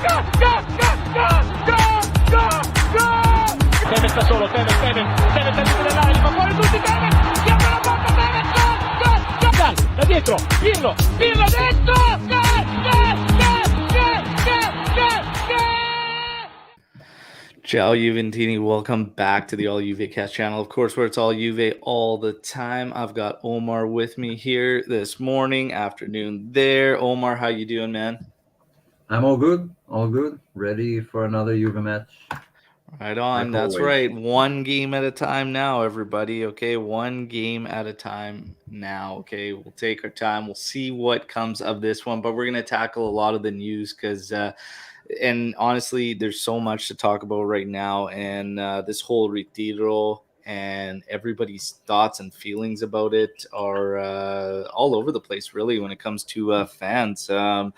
Tevez da solo, Tevez al limite dell'area, fa fuori tutti, Tevez, si apre la porta, Tevez, gol, da dietro, Pirlo dentro, Ciao Juventini, welcome back to the All Juve Cast channel, of course, where it's all Juve all the time. I've got Omer with me here this morning, afternoon there. Omer, how you doing, man? I'm all good, ready for another Juve match. Right on, Like that's always. right. One game at a time now, everybody, okay? One game at a time now, okay? We'll take our time. We'll see what comes of this one, but we're going to tackle a lot of the news because and honestly, there's so much to talk about right now, and this whole retiro and everybody's thoughts and feelings about it are all over the place, really, when it comes to fans. I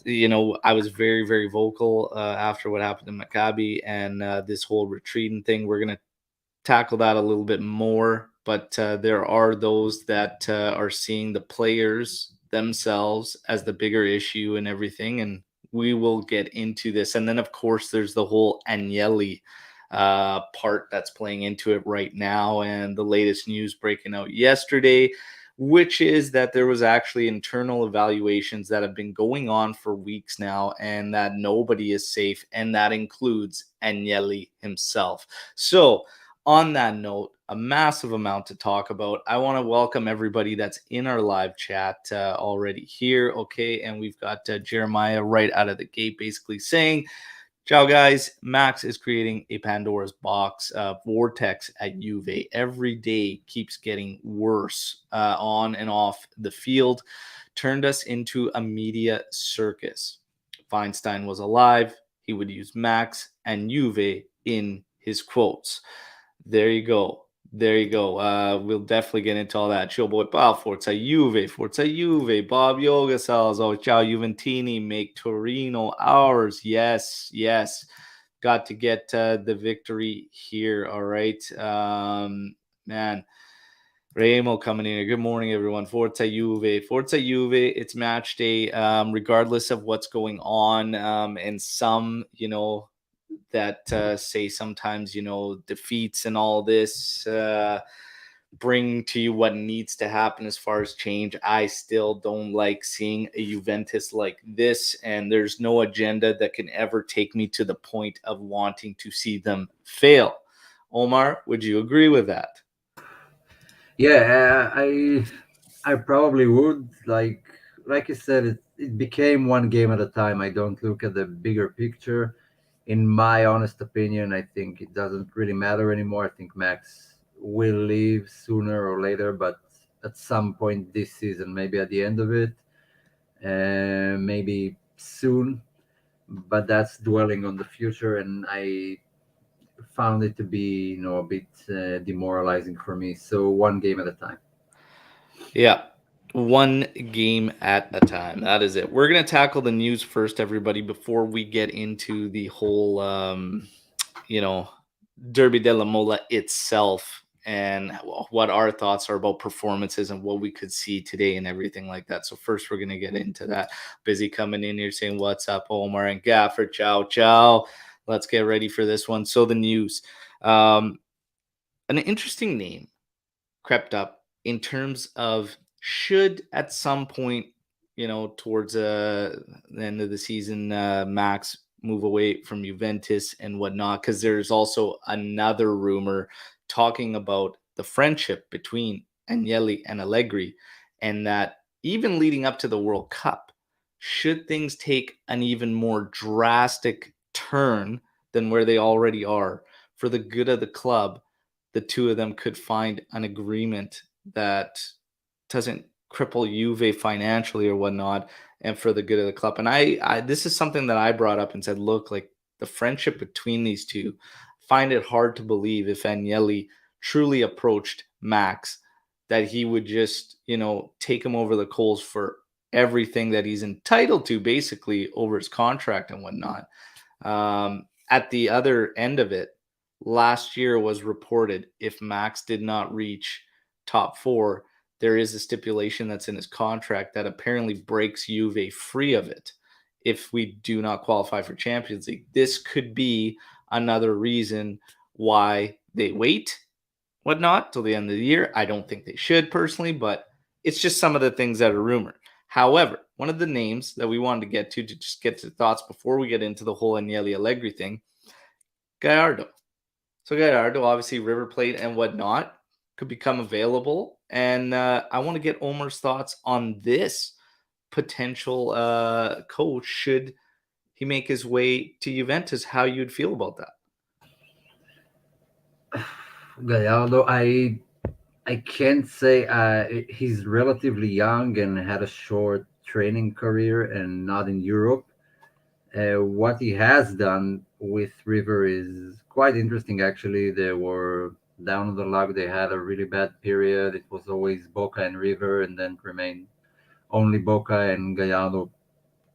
was very, very vocal after what happened in Maccabi and this whole retreating thing. We're going to tackle that a little bit more, but there are those that are seeing the players themselves as the bigger issue and everything, and we will get into this. And then, of course, there's the whole Agnelli part that's playing into it right now, and the latest news breaking out yesterday, which is that there was actually internal evaluations that have been going on for weeks now, and that nobody is safe, and that includes Agnelli himself. So on that note, a massive amount to talk about. I want to welcome everybody that's in our live chat already here, okay? And we've got Jeremiah right out of the gate basically saying, ciao, guys. Max is creating a Pandora's box vortex at Juve. Every day keeps getting worse on and off the field. Turned us into a media circus. Feinstein was alive. He would use Max and Juve in his quotes. There you go. We'll definitely get into all that. Chill boy, Forza Juve, Bob Yoga sells. Oh, ciao Juventini, make Torino ours. Yes. Got to get the victory here. All right. Man. Remo coming in here. Good morning, everyone. Forza Juve. It's match day. Regardless of what's going on, and some, that say sometimes, defeats and all this bring to you what needs to happen as far as change. I still don't like seeing a Juventus like this, and there's no agenda that can ever take me to the point of wanting to see them fail. Omar, would you agree with that? Yeah, I probably would. Like you said, it became one game at a time. I don't look at the bigger picture. In my honest opinion, I think it doesn't really matter anymore. I think Max will leave sooner or later, but at some point this season, maybe at the end of it, maybe soon. But that's dwelling on the future, and I found it to be, a bit demoralizing for me. So one game at a time. Yeah. One game at a time. That is it. We're going to tackle the news first, everybody, before we get into the whole, Derby Della Mole itself and what our thoughts are about performances and what we could see today and everything like that. So first, we're going to get into that. Busy coming in here saying, what's up, Omar and Gaffer? Ciao. Let's get ready for this one. So the news. An interesting name crept up in terms of should at some point, towards the end of the season, Max move away from Juventus and whatnot, because there's also another rumor talking about the friendship between Agnelli and Allegri, and that even leading up to the World Cup, should things take an even more drastic turn than where they already are for the good of the club, the two of them could find an agreement that doesn't cripple Juve financially or whatnot, and for the good of the club. And I this is something that I brought up and said, look, like the friendship between these two, find it hard to believe if Agnelli truly approached Max that he would just, take him over the coals for everything that he's entitled to, basically, over his contract and whatnot. At the other end of it, last year was reported if Max did not reach top four, there is a stipulation that's in his contract that apparently breaks Juve free of it if we do not qualify for Champions League. This could be another reason why they wait, whatnot, till the end of the year. I don't think they should personally, but it's just some of the things that are rumored. However, one of the names that we wanted to get to just get to thoughts before we get into the whole Agnelli Allegri thing, Gallardo. So Gallardo, obviously River Plate and whatnot, could become available. And I want to get Omer's thoughts on this potential coach should he make his way to Juventus, how you'd feel about that. Gallardo, I can't say he's relatively young and had a short training career and not in Europe. What he has done with River is quite interesting, actually. They were down on the luck. They had a really bad period. It was always Boca and River, and then remained only Boca, and Gallardo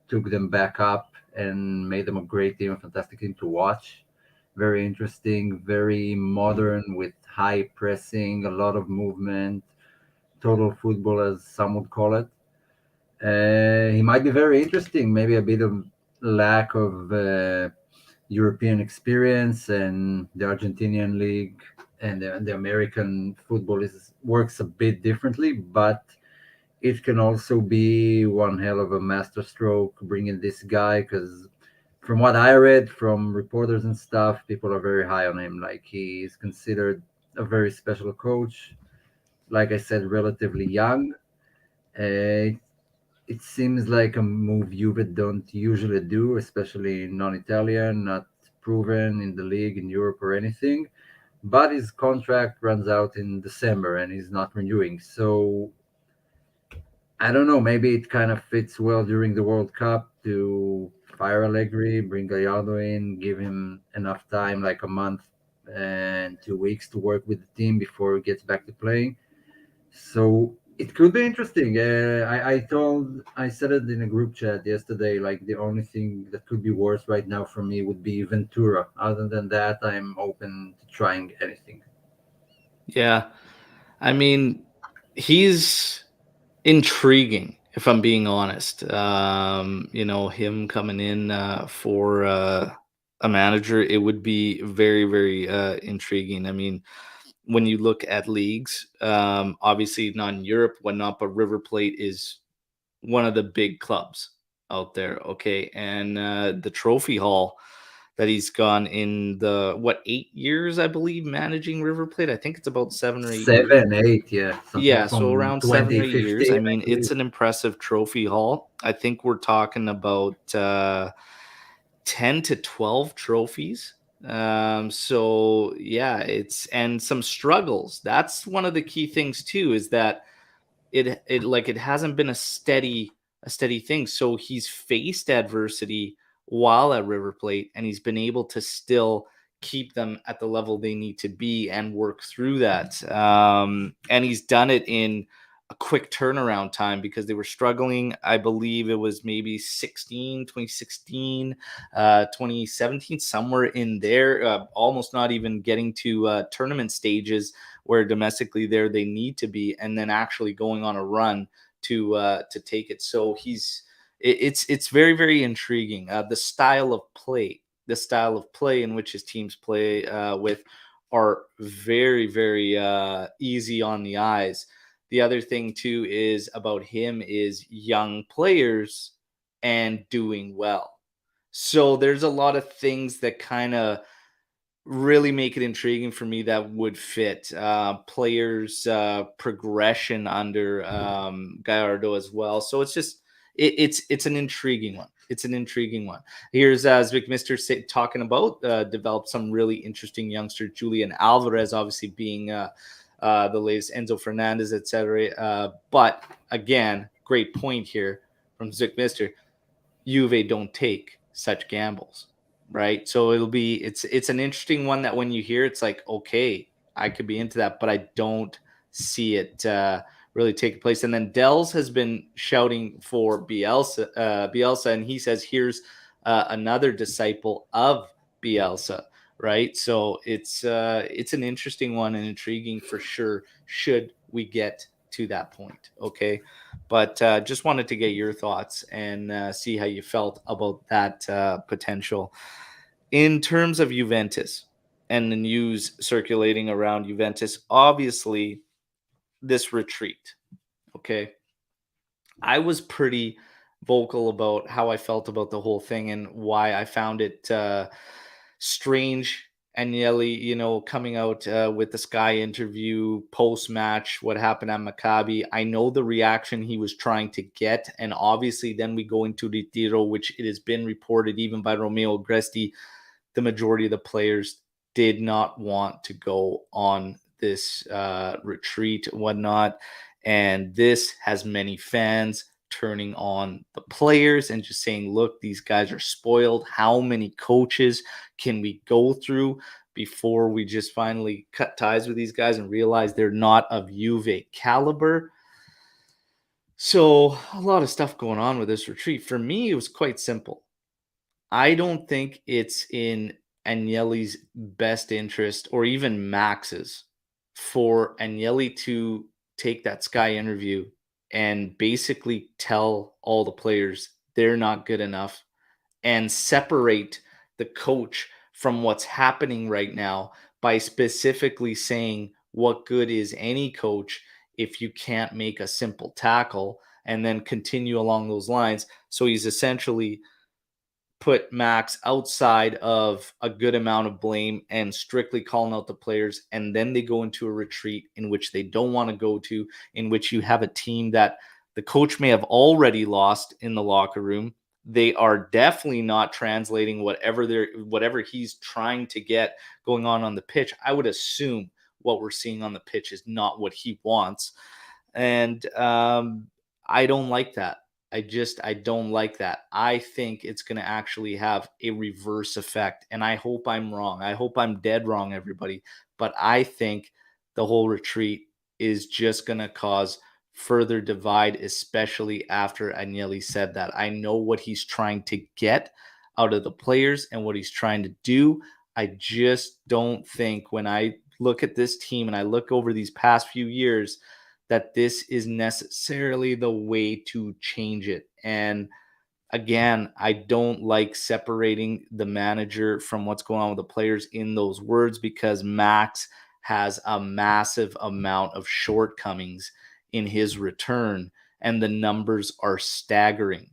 took them back up and made them a great team, a fantastic team to watch. Very interesting, very modern with high pressing, a lot of movement, total football, as some would call it. He might be very interesting. Maybe a bit of lack of European experience, and the Argentinian league and the American football works a bit differently, but it can also be one hell of a masterstroke bringing this guy, because from what I read from reporters and stuff, people are very high on him. Like, he is considered a very special coach. Like I said, relatively young. Uh, it seems like a move Juve don't usually do, especially non-Italian, not proven in the league, in Europe, or anything. But his contract runs out in December and he's not renewing. So I don't know. Maybe it kind of fits well during the World Cup to fire Allegri, bring Gallardo in, give him enough time, like a month and 2 weeks, to work with the team before he gets back to playing. So it could be interesting. I said it in a group chat yesterday. Like, the only thing that could be worse right now for me would be Ventura. Other than that, I'm open to trying anything. Yeah. I mean, he's intriguing, if I'm being honest. Him coming in for a manager, it would be very, very intriguing. I mean, when you look at leagues, obviously not in Europe, whatnot, but River Plate is one of the big clubs out there. Okay. And the trophy haul that he's gone in the 8 years, I believe, managing River Plate. I think it's about 7 or 8 years. 7, 8, yeah. Yeah, so From around 7 or 8 years. I 2015, I mean, it's believe. an impressive trophy haul. I think we're talking about 10 to 12 trophies. So yeah, and some struggles. That's one of the key things too, is that it hasn't been a steady thing. So he's faced adversity while at River Plate, and he's been able to still keep them at the level they need to be and work through that. And he's done it in a quick turnaround time, because they were struggling. I believe it was maybe 2016, 2017, somewhere in there, almost not even getting to tournament stages where domestically there they need to be, and then actually going on a run to take it. So it's very, very intriguing. The style of play in which his teams play with are very, very easy on the eyes. The other thing too is about him is young players and doing well. So there's a lot of things that kind of really make it intriguing for me that would fit players progression under Gallardo as well. So it's an intriguing one. It's an intriguing one. Here's Vic Mister talking about developed some really interesting youngsters. Julian Alvarez, obviously being the latest Enzo Fernandez, etc. But again, great point here from Vic Mister. Juve don't take such gambles, right? So it's an interesting one that when you hear, it's like, okay, I could be into that, but I don't see it really taking place. And then Dells has been shouting for Bielsa, and he says here's another disciple of Bielsa, right? So it's an interesting one and intriguing for sure. Should we get to that point, okay? But just wanted to get your thoughts and see how you felt about that potential. In terms of Juventus and the news circulating around Juventus, obviously this retreat, okay? I was pretty vocal about how I felt about the whole thing and why I found it strange. Agnelli, coming out with the Sky interview post match, what happened at Maccabi. I know the reaction he was trying to get. And obviously, then we go into Retiro, which it has been reported even by Romeo Agresti. The majority of the players did not want to go on this retreat and whatnot. And this has many fans turning on the players and just saying, look, these guys are spoiled. How many coaches can we go through before we just finally cut ties with these guys and realize they're not of Juve caliber? So a lot of stuff going on with this retreat. For me, it was quite simple. I don't think it's in Agnelli's best interest or even Max's for Agnelli to take that Sky interview and basically tell all the players they're not good enough and separate the coach from what's happening right now by specifically saying what good is any coach if you can't make a simple tackle, and then continue along those lines. So he's essentially put Max outside of a good amount of blame and strictly calling out the players. And then they go into a retreat in which they don't want to go to, in which you have a team that the coach may have already lost in the locker room. They are definitely not translating whatever he's trying to get going on the pitch. I would assume what we're seeing on the pitch is not what he wants. And I don't like that. I don't like that. I think it's going to actually have a reverse effect. And I hope I'm wrong. I hope I'm dead wrong, everybody. But I think the whole retreat is just going to cause further divide, especially after Agnelli said that. I know what he's trying to get out of the players and what he's trying to do. I just don't think, when I look at this team and I look over these past few years, that this is necessarily the way to change it. And again, I don't like separating the manager from what's going on with the players in those words, because Max has a massive amount of shortcomings in his return, and the numbers are staggering.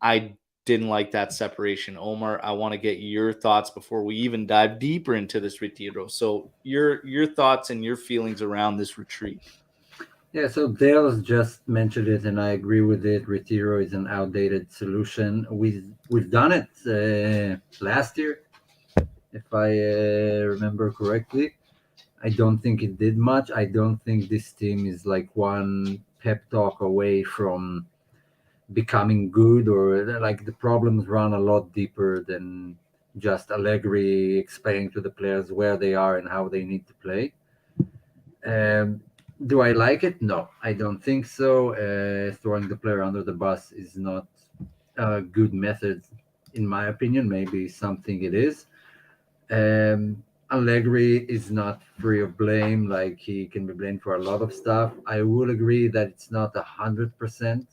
I didn't like that separation. Omer, I want to get your thoughts before we even dive deeper into this retiro. So your thoughts and your feelings around this retreat. Yeah, so Dale's just mentioned it, and I agree with it. Retiro is an outdated solution. We've done it last year, if I remember correctly. I don't think it did much. I don't think this team is like one pep talk away from becoming good, or like the problems run a lot deeper than just Allegri explaining to the players where they are and how they need to play. Um, do I like it? No, I don't think so. Throwing the player under the bus is not a good method, in my opinion. Maybe something it is. Allegri is not free of blame. Like, he can be blamed for a lot of stuff. I will agree that it's not 100%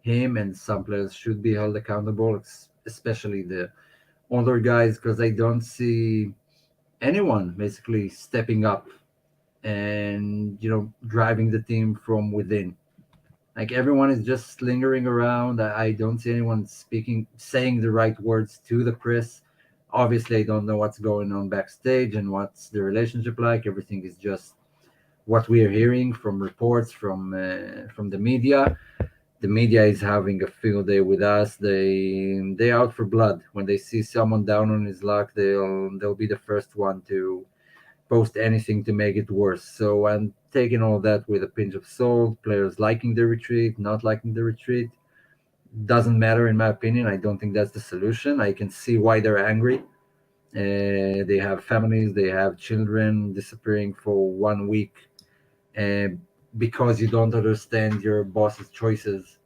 him, and some players should be held accountable, especially the older guys, because I don't see anyone basically stepping up and driving the team from within. Like, everyone is just lingering around. I don't see anyone saying the right words to the press. Obviously, I don't know what's going on backstage and what's the relationship like. Everything is just what we are hearing from reports from the media. The media is having a field day with us. They out for blood. When they see someone down on his luck, they'll be the first one to post anything to make it worse. So I'm taking all that with a pinch of salt. Players liking the retreat, not liking the retreat, doesn't matter in my opinion. I don't think that's the solution. I can see why they're angry. They have families, they have children disappearing for 1 week, uh, because you don't understand your boss's choices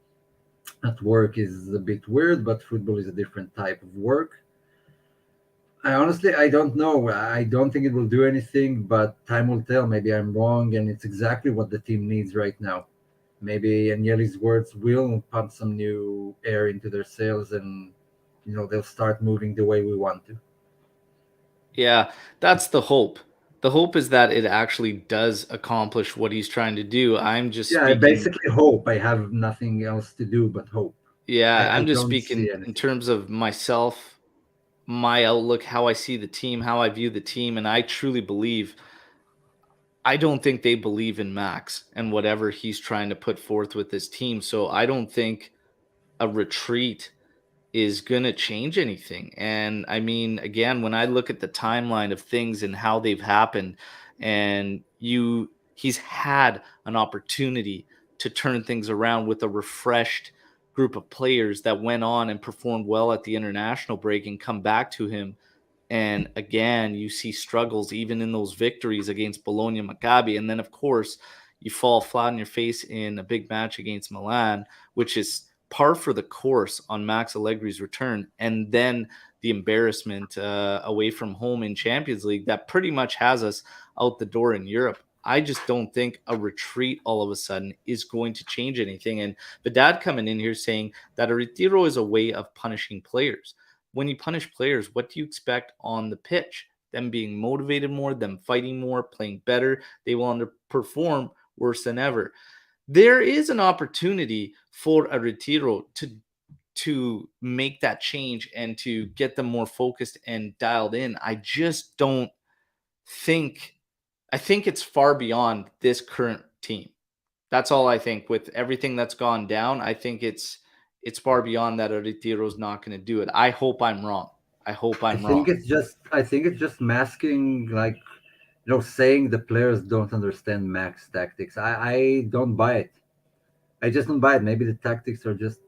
at work is a bit weird, but football is a different type of work. I don't know. I don't think it will do anything, but time will tell. Maybe I'm wrong, and it's exactly what the team needs right now. maybe Agnelli's words will pump some new air into their sails, and they'll start moving the way we want to. Yeah, that's the hope. The hope is that it actually does accomplish what he's trying to do. I'm just Yeah, I speaking, basically hope. I have nothing else to do but hope. yeah, I I'm just don't see speaking in anything. terms of myself, my outlook, how I see the team, how I view the team, and I truly believe I don't think they believe in Max and whatever he's trying to put forth with this team. So I don't think a retreat is going to change anything. And I mean, again, when I look at the timeline of things and how they've happened, and he's had an opportunity to turn things around with a refreshed group of players that went on and performed well at the international break and come back to him. And again, you see struggles even in those victories against Bologna, Maccabi. And then, of course, you fall flat on your face in a big match against Milan, which is par for the course on Max Allegri's return. And then the embarrassment away from home in Champions League that pretty much has us out the door in Europe. I just don't think a retreat all of a sudden is going to change anything. And the dad coming in here saying that a retiro is a way of punishing players. When you punish players, what do you expect on the pitch? Them being motivated more, them fighting more, playing better. They will underperform worse than ever. There is an opportunity for a retiro to make that change and to get them more focused and dialed in. I just don't think I think it's far beyond this current team. That's all I think. With everything that's gone down, I think it's far beyond that. Retiro's not going to do it. I hope I'm wrong. I hope I'm wrong. I think it's just masking, like, saying the players don't understand Max tactics. I don't buy it. I just don't buy it. Maybe the tactics are just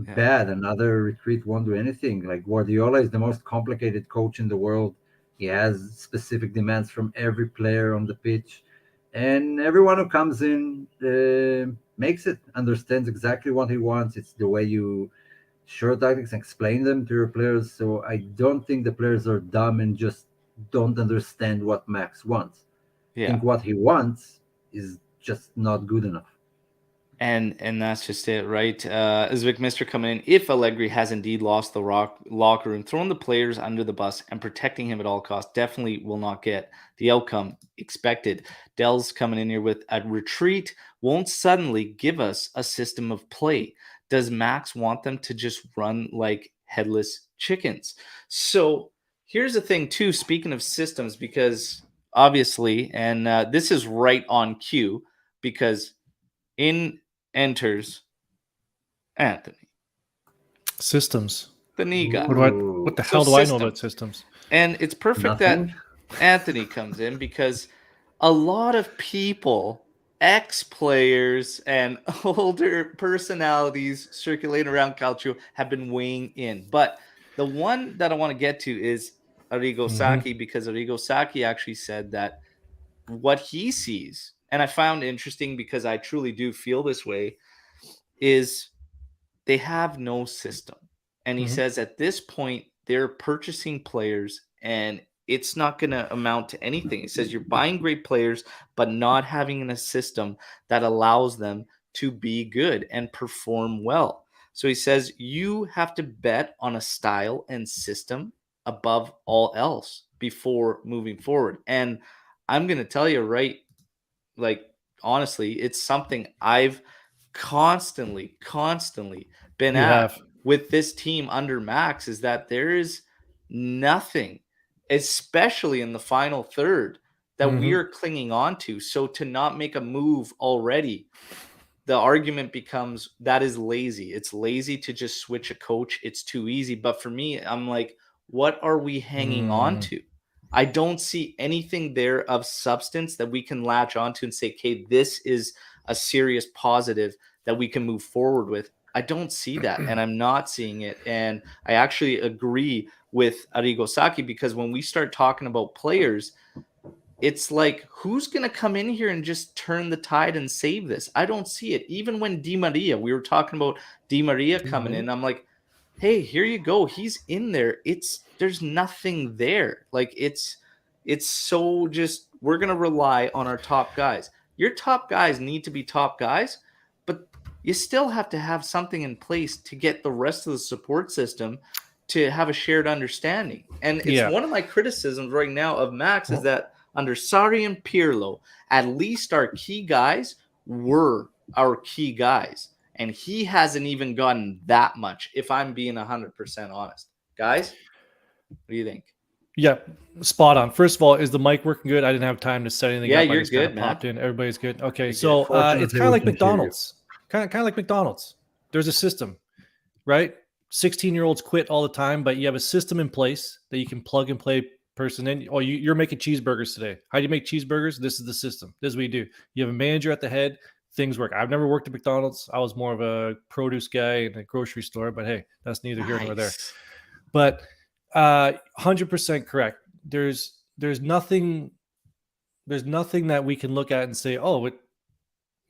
Yeah. bad. Another retreat won't do anything. Like, Guardiola is the most complicated coach in the world. He has specific demands from every player on the pitch, and everyone who comes in makes it, understands exactly what he wants. It's the way you short tactics and explain them to your players. So I don't think the players are dumb and just don't understand what Max wants. I Yeah. think what he wants is just not good enough. And that's just it, right? As Vic Mister coming in, if Allegri has indeed lost the locker room, throwing the players under the bus and protecting him at all costs definitely will not get the outcome expected. Dell's coming in here with a retreat won't suddenly give us a system of play. Does Max want them to just run like headless chickens? So here's the thing, too. Speaking of systems, because obviously, and this is right on cue, because in enters Anthony, Systems. the knee guy. What the So hell do I know system. about systems? And it's perfect that Nothing. Anthony comes in because a lot of people, ex-players and older personalities circulating around Calcio have been weighing in. But the one that I want to get to is Arrigo Sacchi, because Arrigo Sacchi actually said that what he sees, and I found interesting because I truly do feel this way, is they have no system. And he says at this point, they're purchasing players and it's not going to amount to anything. He says you're buying great players, but not having a system that allows them to be good and perform well. So he says you have to bet on a style and system above all else before moving forward. And I'm going to tell you, right, like, honestly, it's something I've constantly been You at have. with this team under Max, is that there is nothing, especially in the final third, that we are clinging on to. So to not make a move already, the argument becomes that is lazy. It's lazy to just switch a coach. It's too easy. But for me, I'm like, what are we hanging on to? I don't see anything there of substance that we can latch onto and say, okay, this is a serious positive that we can move forward with. I don't see that, and I'm not seeing it. And I actually agree with Arrigo Sacchi, because when we start talking about players, it's like, who's going to come in here and just turn the tide and save this? I don't see it. Even when Di Maria, we were talking about Di Maria coming in, I'm like, hey, here you go. He's in there. There's nothing there. Like, it's so just, we're going to rely on our top guys. Your top guys need to be top guys, but you still have to have something in place to get the rest of the support system to have a shared understanding. And it's one of my criticisms right now of Max is that under Sarri and Pirlo, at least our key guys were our key guys. And he hasn't even gotten that much, if I'm being 100% honest. Guys, what do you think? Yeah, spot on. First of all, is the mic working good? I didn't have time to set anything up. You're I just good, kind of popped in. Everybody's good. Okay, You're so good. it's kind of like McDonald's. Kind of like McDonald's. There's a system, right? 16-year-olds quit all the time, but you have a system in place that you can plug and play person in. Oh, you're making cheeseburgers today. How do you make cheeseburgers? This is the system. This is what you do. You have a manager at the head. Things work. I've never worked at McDonald's. I was more of a produce guy in a grocery store, but hey, that's neither here nor there. But 100% correct. There's nothing that we can look at and say, oh,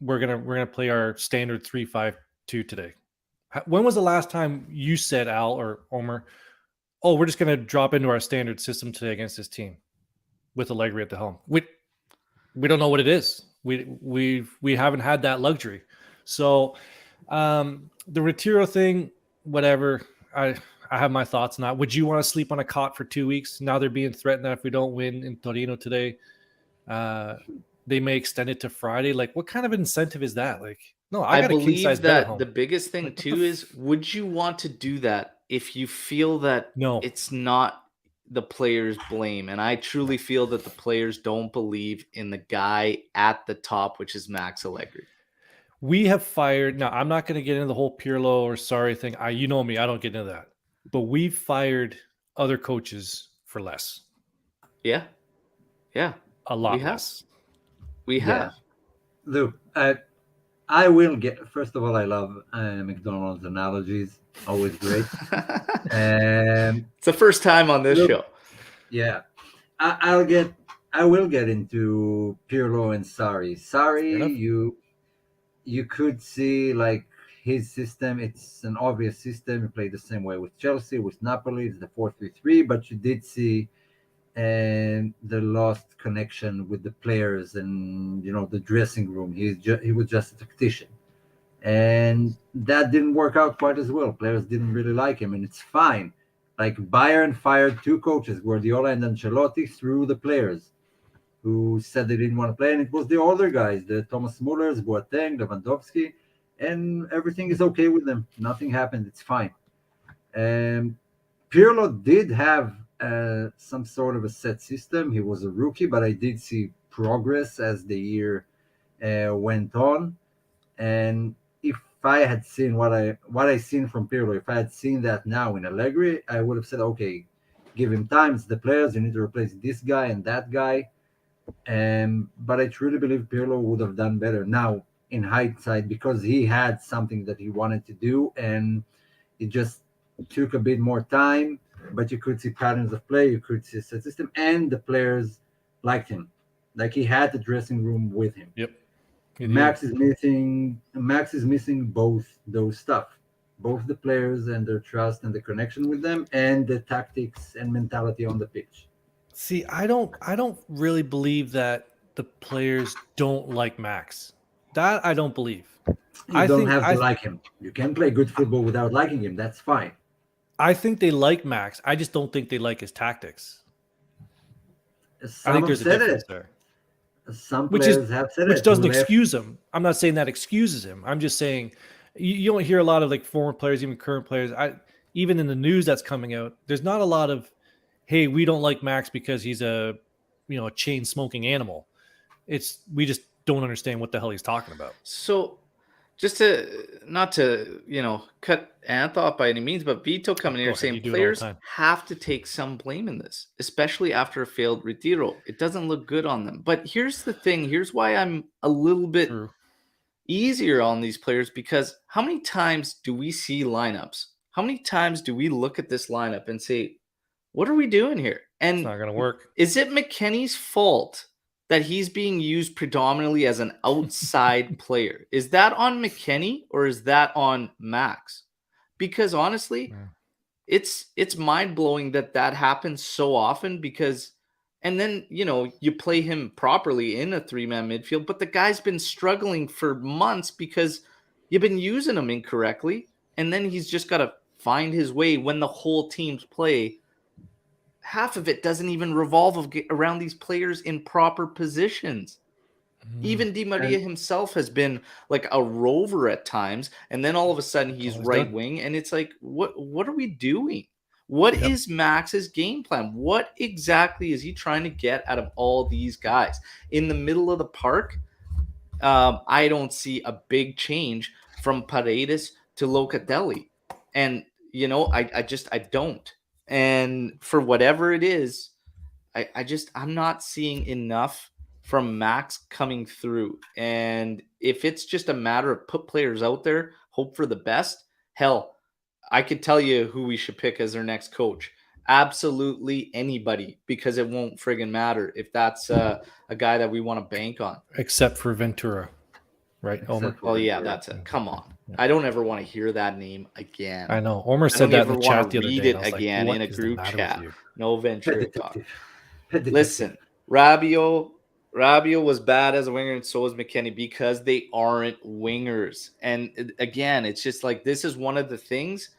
we're gonna play our standard 3-5-2 today. When was the last time you said, Al or Omer, oh, we're just gonna drop into our standard system today against this team with Allegri at the helm? We don't know what it is. We haven't had that luxury. So the Retiro thing, whatever. I have my thoughts on that. Would you want to sleep on a cot for 2 weeks? Now they're being threatened that if we don't win in Torino today, they may extend it to Friday. Like, what kind of incentive is that? Like, no, I believe that the biggest thing too is, would you want to do that if you feel that it's not the players' blame? And I truly feel that the players don't believe in the guy at the top, which is Max Allegri. We have fired. Now, I'm not going to get into the whole Pirlo or Sarri thing. You know me, I don't get into that. But we've fired other coaches for less. Yeah. A lot less. We have. Luke, I will get. First of all, I love McDonald's analogies. Always great. It's the first time on this show. Yeah, I will get into Pirlo and Sarri. Sarri, you could see like his system. It's an obvious system. He played the same way with Chelsea, with Napoli. It's the 4-3-3. But you did see the lost connection with the players and the dressing room. He was just a tactician, and that didn't work out quite as well. Players didn't really like him, and it's fine. Like Bayern fired 2 coaches, Guardiola and Ancelotti, through the players who said they didn't want to play, and it was the older guys, the Thomas Mullers, Boateng, Lewandowski, and everything is okay with them. Nothing happened. It's fine. Pirlo did have some sort of a set system. He was a rookie, but I did see progress as the year went on. And if I had seen what I seen from Pirlo, if I had seen that now in Allegri, I would have said, okay, give him time. It's the players. You need to replace this guy and that guy. But I truly believe Pirlo would have done better now in hindsight, because he had something that he wanted to do, and it just took a bit more time. But you could see patterns of play, you could see a set system, and the players liked him. Like, he had the dressing room with him. Yep. Max is missing both those stuff, both the players and their trust and the connection with them, and the tactics and mentality on the pitch. See, I don't really believe that the players don't like Max. That I don't believe. You don't have to like him. You can play good football without liking him. That's fine. I think they like Max. I just don't think they like his tactics. I think there's a difference there. Some players have said it. Which doesn't excuse him. I'm not saying that excuses him. I'm just saying you don't hear a lot of like former players, even current players. Even in the news that's coming out, there's not a lot of, hey, we don't like Max because he's a chain smoking animal. We just don't understand what the hell he's talking about. So just not to cut Anth off by any means, but Vito coming here saying players have to take some blame in this, especially after a failed Retiro. It doesn't look good on them. But here's the thing. Here's why I'm a little bit easier on these players, because how many times do we see lineups? How many times do we look at this lineup and say, what are we doing here? And it's not going to work. Is it McKennie's fault that he's being used predominantly as an outside player? Is that on McKennie or is that on Max? Because honestly, it's mind-blowing that happens so often, because and then you play him properly in a 3-man midfield, but the guy's been struggling for months because You've been using him incorrectly, and then he's just got to find his way when the whole team's play. Half of it doesn't even revolve around these players in proper positions. Even Di Maria himself has been like a rover at times, and then all of a sudden he's right wing, and it's like, what are we doing? What is Max's game plan? What exactly is he trying to get out of all these guys? In the middle of the park, I don't see a big change from Paredes to Locatelli. And, I don't. And for whatever it is, I'm not seeing enough from Max coming through. And if it's just a matter of put players out there, hope for the best, hell, I could tell you who we should pick as our next coach. Absolutely anybody, because it won't friggin' matter if that's a guy that we want to bank on. Except for Ventura, right? Omer. Oh, yeah, that's it. Come on. I don't ever want to hear that name again. I know. Omer said that in the chat the other day. Read it again in a group chat. No Ventura talk. Listen, Rabiot was bad as a winger, and so is McKennie, because they aren't wingers. And again, it's just like, this is one of the things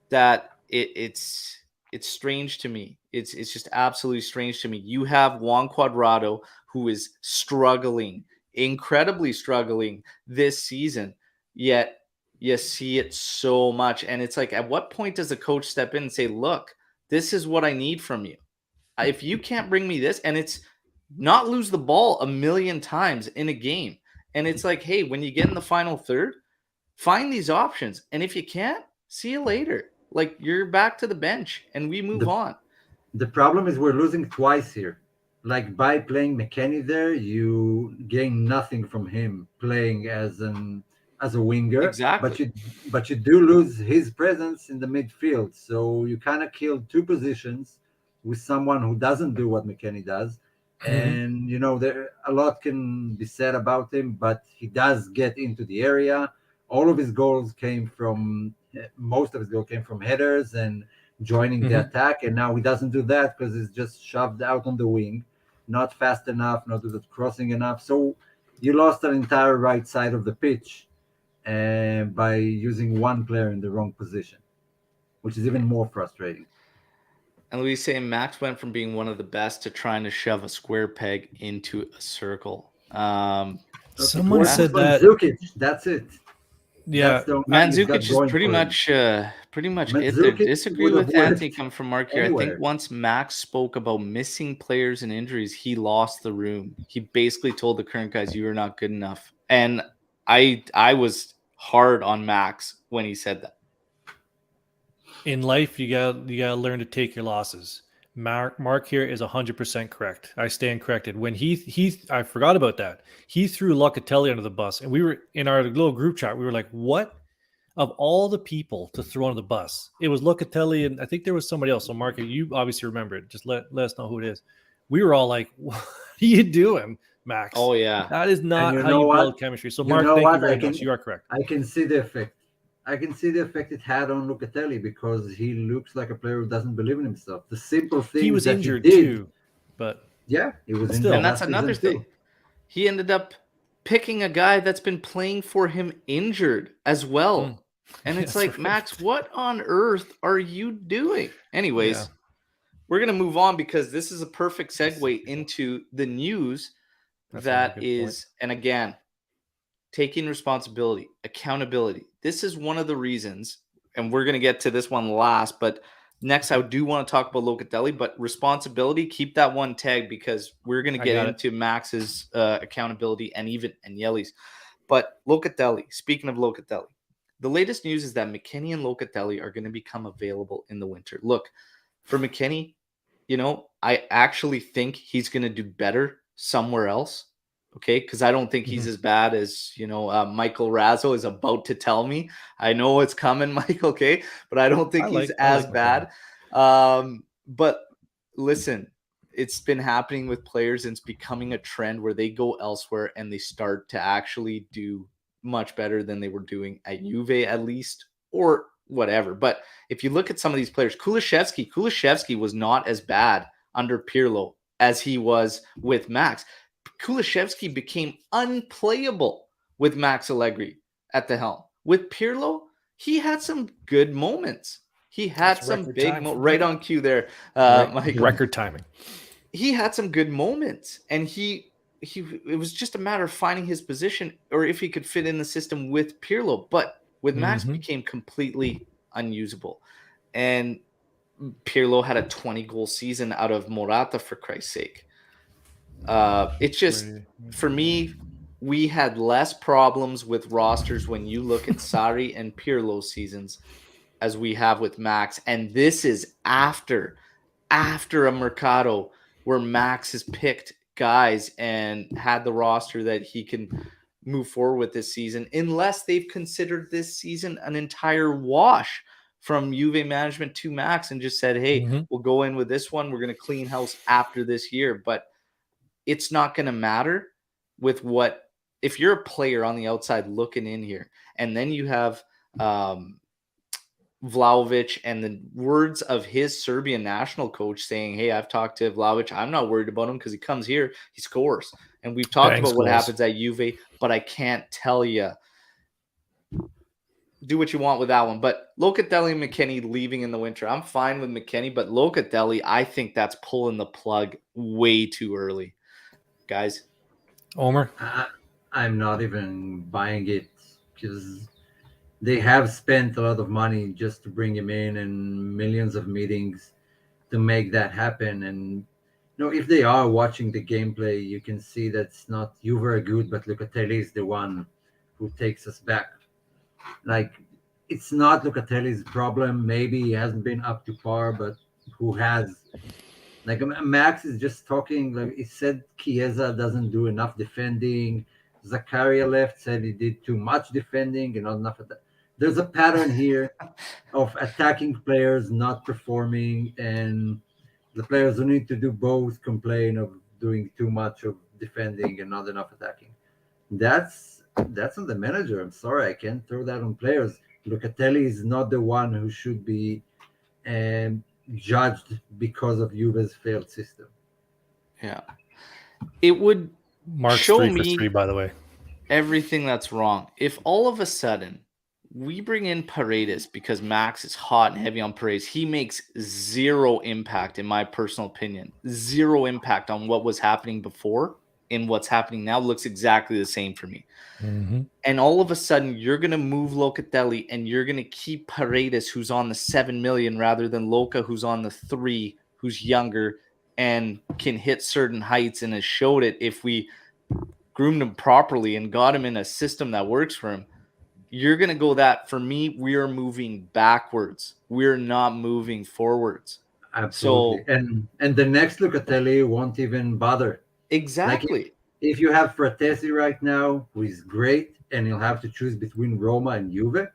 that it's strange to me. It's just absolutely strange to me. You have Juan Cuadrado, who is struggling, incredibly struggling this season, yet you see it so much. And it's like, at what point does the coach step in and say, look, this is what I need from you? If you can't bring me this, and it's not lose the ball a million times in a game. And it's like, hey, when you get in the final third, find these options. And if you can't, see you later. Like, you're back to the bench and we move on. The problem is we're losing twice here. Like, by playing McKennie there, you gain nothing from him playing as a winger. Exactly. But you do lose his presence in the midfield. So you kind of kill two positions with someone who doesn't do what McKennie does. And, there a lot can be said about him, but he does get into the area. Most of his goals came from headers and joining the attack. And now he doesn't do that because he's just shoved out on the wing, not fast enough, not crossing enough. So you lost an entire right side of the pitch by using one player in the wrong position, which is even more frustrating. And Luis saying Max went from being one of the best to trying to shove a square peg into a circle. Someone said that. Mandzukic, that's it. Yeah, Mandzukic is pretty much it. There. Disagree with Anthony coming from Mark here. I think once Max spoke about missing players and injuries, he lost the room. He basically told the current guys, "You are not good enough." And I was hard on Max when he said that. In life, you gotta learn to take your losses. Mark here is 100% correct. I stand corrected. When I forgot about that. He threw Locatelli under the bus, and we were in our little group chat. We were like, "What? Of all the people to throw under the bus, it was Locatelli, and I think there was somebody else." So, Mark, you obviously remember it. Just let us know who it is. We were all like, "What are you doing, Max?" Oh yeah, that is not how you build chemistry. So, Mark, thank you very much. You are correct. I can see the effect. It had on Locatelli because he looks like a player who doesn't believe in himself. The simple thing he was injured too, but yeah, he was injured. And that's another thing. He ended up picking a guy that's been playing for him injured as well. And it's like, right. Max, what on earth are you doing? Anyways, we're going to move on because this is a perfect segue into the news that is, and again, taking responsibility, accountability. This is one of the reasons, and we're going to get to this one last, but next I do want to talk about Locatelli, but responsibility, keep that one tagged because we're going to get into Max's accountability and even Agnelli's. But Locatelli, speaking of Locatelli, the latest news is that McKennie and Locatelli are going to become available in the winter. Look, for McKennie, I actually think he's going to do better somewhere else. Okay, because I don't think he's as bad as, Michael Razzo is about to tell me. I know it's coming, Michael, okay? But I don't think he's as bad. But listen, it's been happening with players, and it's becoming a trend where they go elsewhere and they start to actually do much better than they were doing at Juve at least, or whatever. But if you look at some of these players, Kulusevski was not as bad under Pirlo as he was with Max. Kulusevski became unplayable with Max Allegri at the helm. With Pirlo, he had some good moments. He had That's some record big time. right on cue there, Right. Mike. Record timing. He had some good moments, and it was just a matter of finding his position or if he could fit in the system with Pirlo. But with Max, Mhm. became completely unusable, and Pirlo had a 20-goal season out of Morata, for Christ's sake. It's just, for me, we had less problems with rosters when you look at Sarri and Pirlo's seasons as we have with Max, and this is after a Mercado where Max has picked guys and had the roster that he can move forward with this season, unless they've considered this season an entire wash from Juve management to Max and just said, hey, Mhm. we'll go in with this one. We're going to clean house after this year. But it's not going to matter with what, if you're a player on the outside looking in here, and then you have Vlahovic and the words of his Serbian national coach saying, hey, I've talked to Vlahovic. I'm not worried about him because he comes here, he scores. And we've talked Bang about what scores. happens at Juve, but I can't tell you. Do what you want with that one. But Locatelli and McKennie leaving in the winter. I'm fine with McKennie, but Locatelli, I think that's pulling the plug way too early. Guys? Omer? I'm not even buying it because they have spent a lot of money just to bring him in and millions of meetings to make that happen. And if they are watching the gameplay, you can see that's not you very good, but Locatelli is the one who takes us back. Like, it's not Locatelli's problem. Maybe he hasn't been up to par, but who has? Like, Max is just talking. Like he said, Chiesa doesn't do enough defending. Zakaria left, said he did too much defending and not enough of that. There's a pattern here of attacking players not performing, and the players who need to do both complain of doing too much of defending and not enough attacking. That's on the manager. I'm sorry, I can't throw that on players. Locatelli is not the one who should be judged because of Juve's failed system. Yeah. It would Mark's show 3 for me 3, by the way. everything that's wrong. If all of a sudden we bring in Paredes because Max is hot and heavy on Paredes, he makes zero impact, in my personal opinion. Zero impact on what was happening before, and what's happening now looks exactly the same for me. Mm-hmm. And all of a sudden, you're going to move Locatelli and you're going to keep Paredes, who's on the 7 million, rather than Loca, who's on the 3, who's younger and can hit certain heights and has showed it if we groomed him properly and got him in a system that works for him. You're going to go that. For me, we are moving backwards. We're not moving forwards. Absolutely. So, and the next Locatelli won't even bother. exactly. Like, if you have Fratesi right now, who is great, and you'll have to choose between Roma and Juve,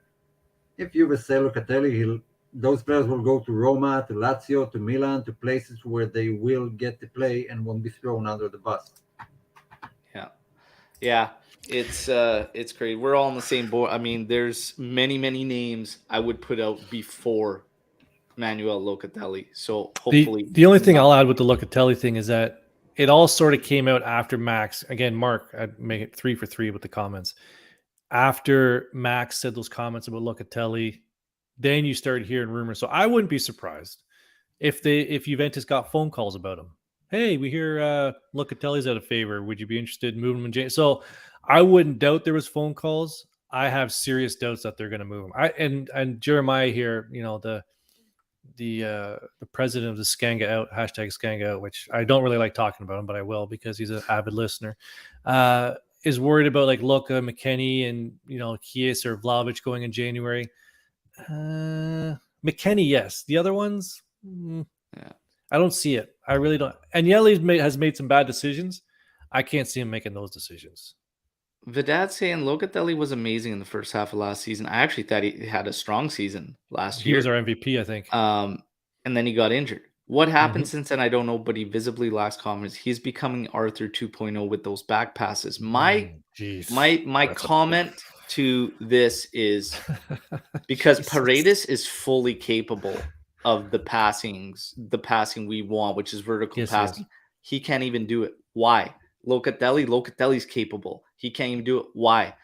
if Juve sell Locatelli, those players will go to Roma, to Lazio, to Milan, to places where they will get to play and won't be thrown under the bus. Yeah, it's great. We're all on the same board. I mean, there's many names I would put out before Manuel Locatelli. So hopefully, the only thing I'll add with the Locatelli thing is that it all sort of came out after Max. Again, Mark, I'd make it 3 for 3 with the comments. After Max said those comments about Locatelli, then you started hearing rumors. So I wouldn't be surprised if Juventus got phone calls about him. Hey, we hear Locatelli's out of favor. Would you be interested in moving him? So I wouldn't doubt there was phone calls. I have serious doubts that they're going to move him. And Jeremiah here, the president of the Skanga Out, hashtag Skanga Out, which I don't really like talking about him, but I will because he's an avid listener, is worried about like Luca, McKennie, and Chiesa or Vlahovic going in January. McKennie, yes. The other ones, yeah. I don't see it. I really don't. And Yeli has made some bad decisions. I can't see him making those decisions. Vidad saying Locatelli was amazing in the first half of last season. I actually thought he had a strong season last year. He was our MVP, I think. And then he got injured. What happened since then, I don't know, but he visibly lacks confidence. He's becoming Arthur 2.0 with those back passes. My comment to this is because Paredes is fully capable of the passing we want, which is vertical passing. He can't even do it. Why? Locatelli's capable. He can't even do it. Why?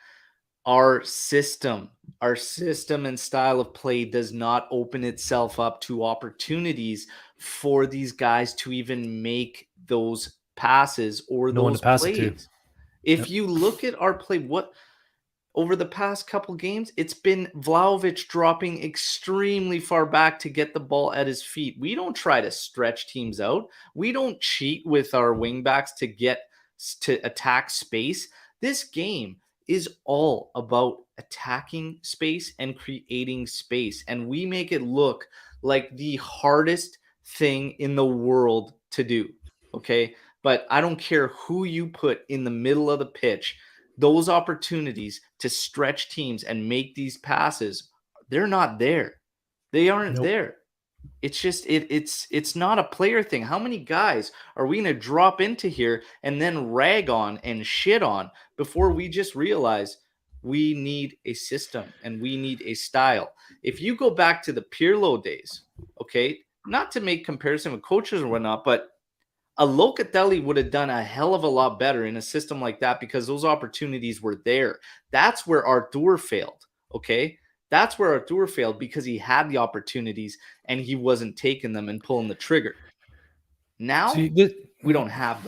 our system and style of play does not open itself up to opportunities for these guys to even make those passes or No one to those pass it to. plays. If Yep. you look at our play, what over the past couple games, it's been Vlahovic dropping extremely far back to get the ball at his feet. We don't try to stretch teams out. We don't cheat with our wingbacks to attack space. This game is all about attacking space and creating space, and we make it look like the hardest thing in the world to do. Okay, but I don't care who you put in the middle of the pitch. Those opportunities to stretch teams and make these passes, they're not there. They aren't Nope. there. It's just it's not a player thing. How many guys are we going to drop into here and then rag on and shit on before we just realize we need a system and we need a style? If you go back to the Pirlo days, okay, not to make comparison with coaches or whatnot, but a Locatelli would have done a hell of a lot better in a system like that because those opportunities were there. That's where Arthur failed, okay? That's where Arthur failed because he had the opportunities and he wasn't taking them and pulling the trigger. Now, we don't have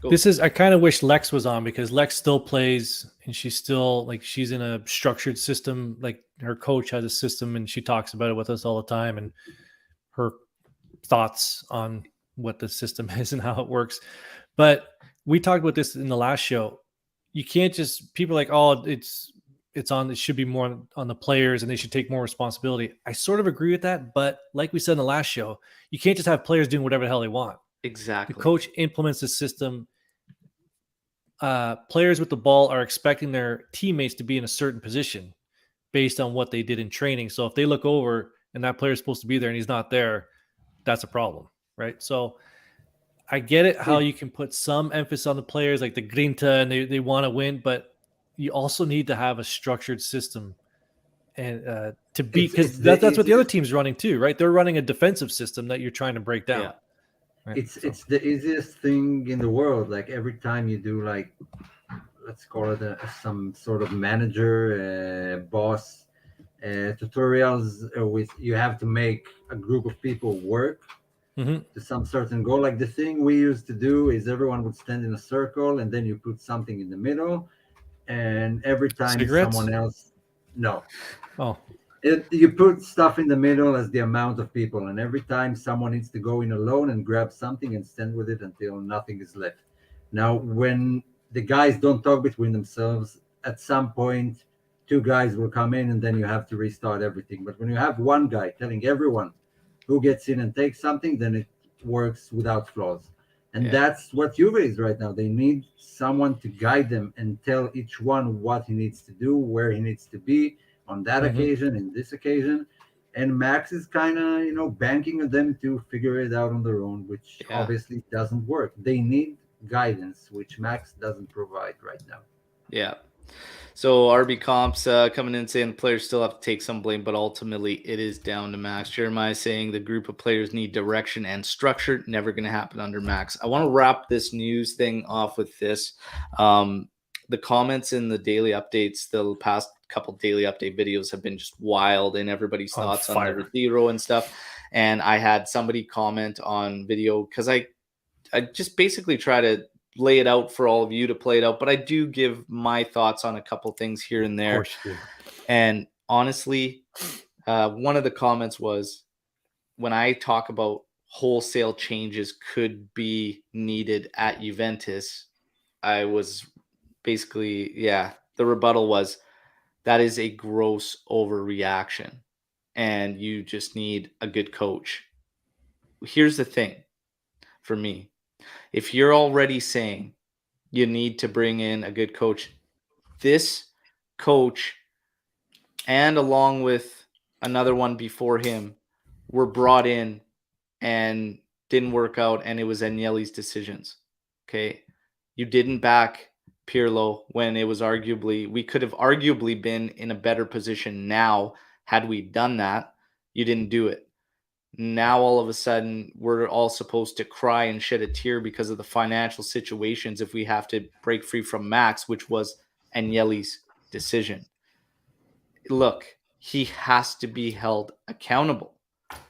those. I kind of wish Lex was on because Lex still plays and she's still like she's in a structured system. Like her coach has a system and she talks about it with us all the time and her thoughts on what the system is and how it works. But we talked about this in the last show. You can't just people are like, oh, it should be more on the players and they should take more responsibility. I sort of agree with that, but like we said in the last show, you can't just have players doing whatever the hell they want. Exactly. The coach implements the system. Players with the ball are expecting their teammates to be in a certain position based on what they did in training. So if they look over and that player is supposed to be there and he's not there, that's a problem, right? So I get it how you can put some emphasis on the players like the grinta and they want to win, but you also need to have a structured system and to be because that's what the other team's running too, right? They're running a defensive system that you're trying to break down. Yeah. Right? It's the easiest thing in the world. Like every time you do like, let's call it some sort of manager, boss tutorials with you have to make a group of people work to some certain goal. Like the thing we used to do is everyone would stand in a circle and then you put something in the middle and every time someone else you put stuff in the middle as the amount of people and every time someone needs to go in alone and grab something and stand with it until nothing is left. Now when the guys don't talk between themselves, at some point two guys will come in and then you have to restart everything. But when you have one guy telling everyone who gets in and takes something, then it works without flaws. And that's what Juve is right now. They need someone to guide them and tell each one what he needs to do, where he needs to be on that occasion, in this occasion. And Max is kind of, banking on them to figure it out on their own, which obviously doesn't work. They need guidance, which Max doesn't provide right now. Yeah. So RB Comps coming in saying the players still have to take some blame, but ultimately it is down to Max. Jeremiah saying the group of players need direction and structure. Never going to happen under Max. I want to wrap this news thing off with this. The comments in the daily updates, the past couple daily update videos have been just wild and everybody's thoughts on the Retiro and stuff. And I had somebody comment on video because I just basically try to lay it out for all of you to play it out, but I do give my thoughts on a couple things here and there. Of course you do. And honestly, one of the comments was when I talk about wholesale changes could be needed at Juventus, I was basically, the rebuttal was that is a gross overreaction and you just need a good coach. Here's the thing for me. If you're already saying you need to bring in a good coach, this coach and along with another one before him were brought in and didn't work out, and it was Agnelli's decisions. Okay. You didn't back Pirlo when it was we could have arguably been in a better position now had we done that. You didn't do it. Now all of a sudden we're all supposed to cry and shed a tear because of the financial situations if we have to break free from Max, which was Agnelli's decision. Look, he has to be held accountable.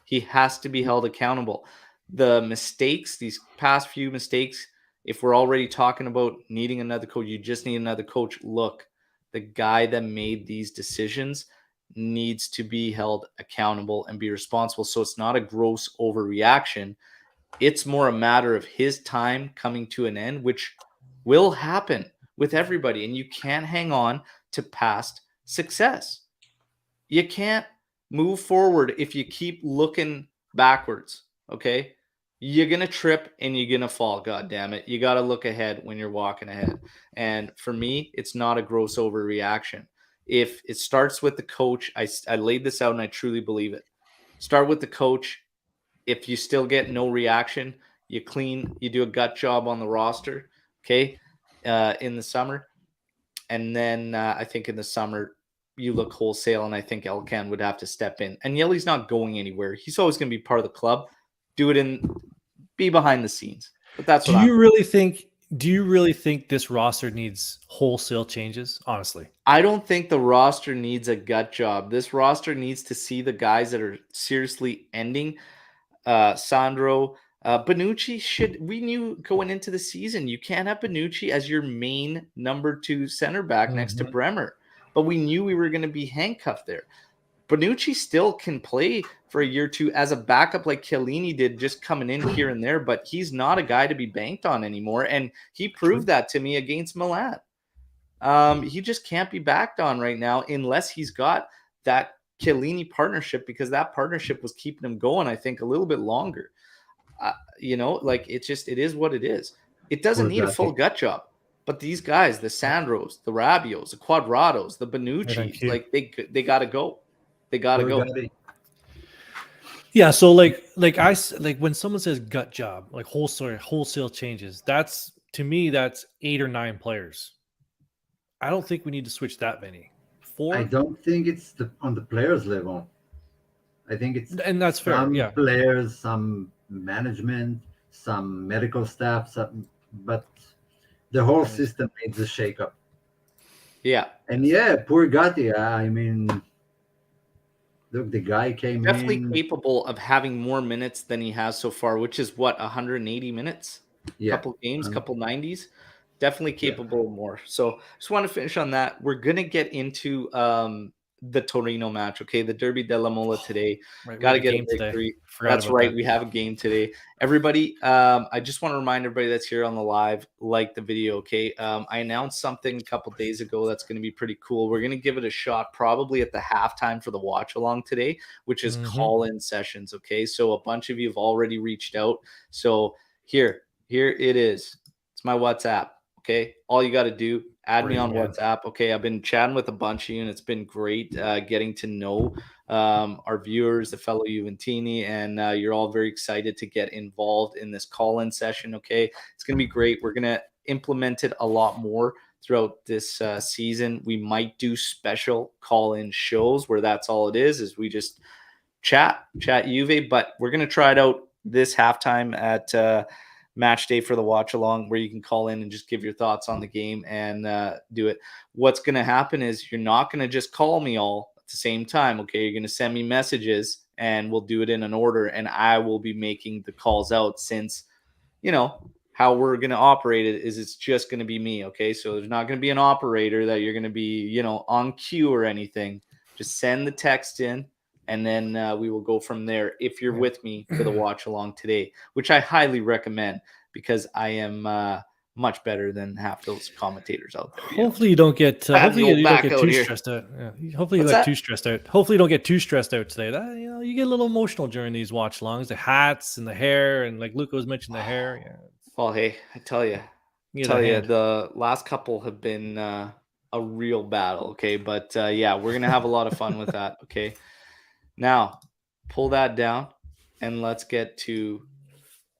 He has to be held accountable. The mistakes, these past few mistakes, if we're already talking about needing another coach, you just need another coach. Look, the guy that made these decisions needs to be held accountable and be responsible. So it's not a gross overreaction. It's more a matter of his time coming to an end, which will happen with everybody. And you can't hang on to past success. You can't move forward if you keep looking backwards. Okay. You're going to trip and you're going to fall. God damn it. You got to look ahead when you're walking ahead. And for me, it's not a gross overreaction. If it starts with the coach, I laid this out and I truly believe it. Start with the coach. If you still get no reaction, you do a gut job on the roster. Okay. In the summer. And then I think in the summer, you look wholesale, and I think Elkan would have to step in. And Yeli's not going anywhere. He's always going to be part of the club. Be behind the scenes. But that's what Do you really think this roster needs wholesale changes? Honestly, I don't think the roster needs a gut job. This roster needs to see the guys that are seriously ending. Sandro, Bonucci we knew going into the season, you can't have Bonucci as your main number 2 center back next to Bremer. But we knew we were going to be handcuffed there. Bonucci still can play for a year or two as a backup like Chiellini did, just coming in here and there, but he's not a guy to be banked on anymore. And he proved that to me against Milan. He just can't be backed on right now unless he's got that Chiellini partnership, because that partnership was keeping him going, I think, a little bit longer. It is what it is. It doesn't need a full gut job. But these guys, the Sandros, the Rabios, the Quadrados, the Bonucci, they got to go. They got to go. Yeah, so like when someone says gut job, like wholesale changes, that's, to me, that's 8 or 9 players. I don't think we need to switch that many. 4? I don't think it's on the players level. I think it's, and that's fair. Some Yeah, players, some management, some medical staff, but the whole system needs a shakeup. Yeah. And poor Gatti. I mean, look, the guy came definitely capable of having more minutes than he has so far, which is 180 minutes? Yeah. Couple games, couple 90s. Definitely capable of more. So just want to finish on that. We're going to get into the Torino match, okay? The Derby Della Mole today. Got to get a victory. That's right. We have a game today. Everybody, I just want to remind everybody that's here on the live, like the video, okay? I announced something a couple days ago that's going to be pretty cool. We're going to give it a shot probably at the halftime for the watch along today, which is call-in sessions, okay? So a bunch of you have already reached out. So here it is. It's my WhatsApp, okay? All you got to do, add me on WhatsApp, okay? I've been chatting with a bunch of you, and it's been great getting to know our viewers, the fellow Juventini, and you're all very excited to get involved in this call-in session, okay? It's going to be great. We're going to implement it a lot more throughout this season. We might do special call-in shows where that's all it is we just chat Juve, but we're going to try it out this halftime at Matchday for the watch along, where you can call in and just give your thoughts on the game and do it. What's going to happen is you're not going to just call me all at the same time, okay? You're going to send me messages and we'll do it in an order, and I will be making the calls out, since, how we're going to operate it is it's just going to be me, okay? So there's not going to be an operator that you're going to be, on cue or anything. Just send the text in, and then we will go from there if you're with me for the watch along today, which I highly recommend, because I am much better than half those commentators out there. Hopefully you don't get too stressed out. Yeah. Hopefully you get too stressed out. Hopefully you don't get too stressed out today. You get a little emotional during these watch alongs, the hats and the hair, and like Luca was mentioning, the hair. Yeah. Well, hey, I tell you, the last couple have been a real battle. Okay, but we're gonna have a lot of fun with that. Okay. Now, pull that down, and let's get to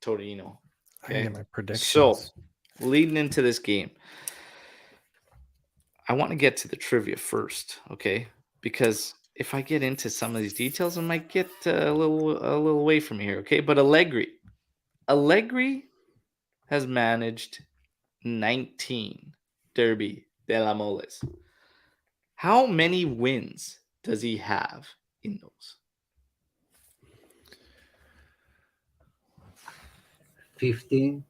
Torino. Okay? I get my predictions. So, leading into this game, I want to get to the trivia first, okay? Because if I get into some of these details, I might get a little away from here, okay? But Allegri has managed 19 Derby Della Moles. How many wins does he have in those? 15.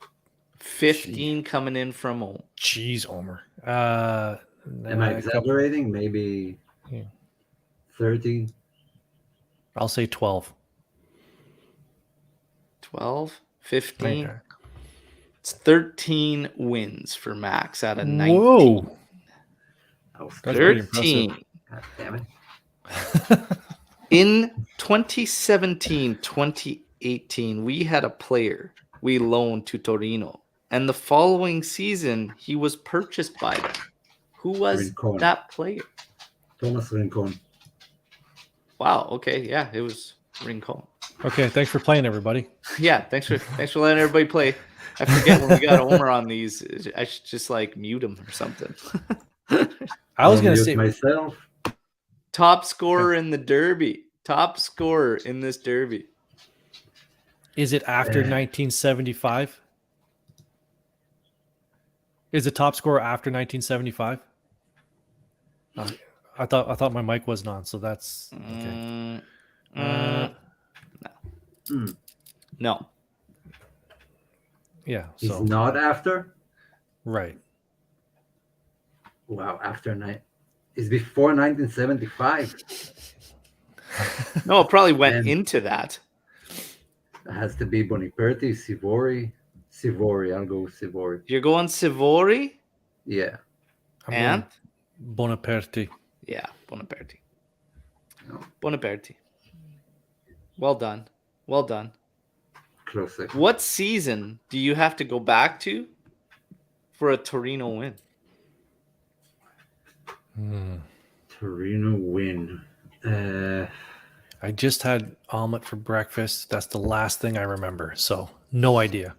15 coming in from Omer. Jeez, Omer. Am I exaggerating? Maybe Yeah. 30. I'll say 12. 12, 15. Okay. It's 13 wins for Max out of 19. Whoa. Oh, That's pretty impressive. 13. God damn it. In 2017, 2018, we had a player we loaned to Torino. And the following season, he was purchased by them. Who was Rincon. that player? Thomas Rincon. Wow. Okay. Yeah, it was Rincon. Okay, thanks for playing, everybody. Yeah, thanks for letting everybody play. I forget when we got Omer on these. I should just like mute him or something. I was I'll going to mute say myself. Top scorer in the Derby. Top scorer in this Derby. Is it after 1975? Is the top scorer after 1975? I thought my mic wasn't on, so that's okay. No. Yeah, He's so not after? right. Wow, after it's before 1975. No, it probably went And- into that. It has to be Boniperti, Sivori. Sivori, I'll go with Sivori. You're going Sivori Yeah. I'm and going Bonaparte. yeah, Bonaparti. No. Bonaparti. Well done. Well done. Close second. What season do you have to go back to for a Torino win? Torino win. I just had omelet for breakfast. That's the last thing I remember. So no idea.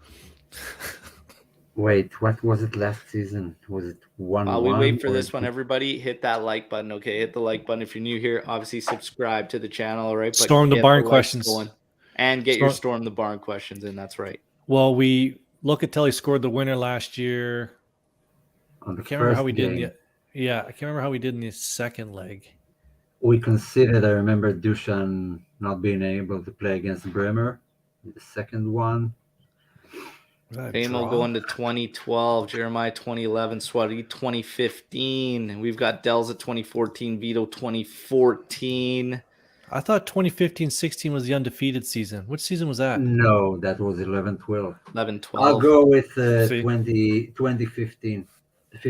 Wait, what was it last season? Was it 1-1? While we wait for or this one, everybody hit that like button. Okay, hit the like button if you're new here. Obviously, subscribe to the channel. All right, but Storm the get barn likes questions. going. And get your Storm the Barn questions in. That's right. Well, Locatelli scored the winner last year. on the I can't remember how we game, did I can't remember how we did in the second leg. we considered, I remember Dusan not being able to play against Bremer. The second one. Was that a Amo draw? going to 2012, Jeremiah 2011, Swati 2015. We've got Delza 2014, Vito 2014. I thought 2015-16 was the undefeated season. Which season was that? No, that was 11-12. 11, 12. I'll go with See? 2015.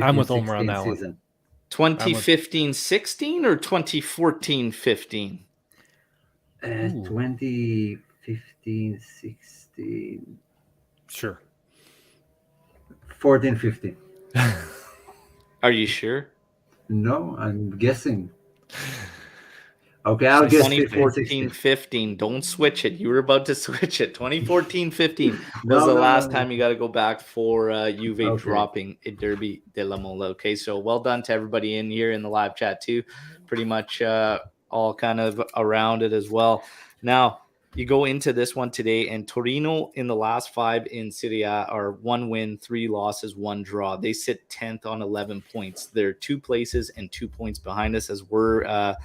I'm with Omer on 15 that one. season. 2015-16 or 2014-15? 2015-16. Sure. 14-15. Are you sure? No, I'm guessing. Okay, I'll guess 15-16. 2014-15. Don't switch it. You were about to switch it. 2014-15 was No, the no, last no. time you got to go back for Juve Okay. dropping a Derby Della Mole. Okay, so well done to everybody in here in the live chat too. Pretty much all kind of around it as well. Now, you go into this one today, and Torino in the last 5 in Serie A are 1 win, 3 losses, 1 draw. They sit 10th on 11 points. They're 2 places and 2 points behind us, as we're at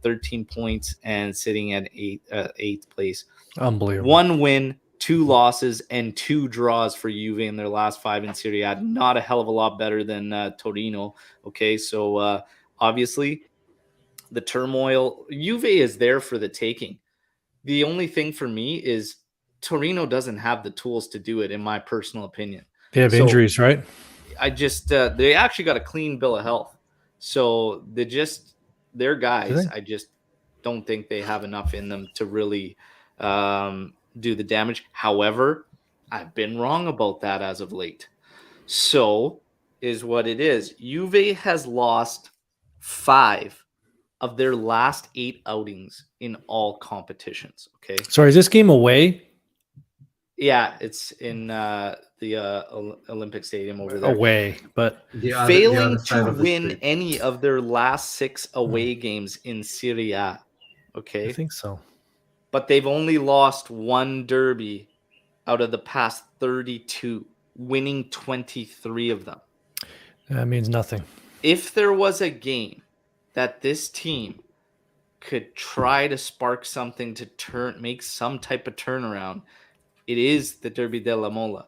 13 points and sitting at 8th place. Unbelievable. 1 win, 2 losses, and 2 draws for Juve in their last 5 in Serie A. Not a hell of a lot better than Torino. Okay, so obviously the turmoil, Juve is there for the taking. The only thing for me is Torino doesn't have the tools to do it, in my personal opinion. They have So, injuries, right? I just they actually got a clean bill of health, so they're guys. Do they? I just don't think they have enough in them to really do the damage. However, I've been wrong about that as of late. So is what it is. Juve has lost 5 of their last 8 outings in all competitions. Okay. Sorry, is this game away? Yeah, it's in the Olympic Stadium over there. Away, but Failing side to of the win street. any of their last 6 away games in Serie A. I Okay. think so. But they've only lost 1 derby out of the past 32, winning 23 of them. That means nothing. If there was a game that this team could try to spark something to make some type of turnaround, it is the Derby Della Mole.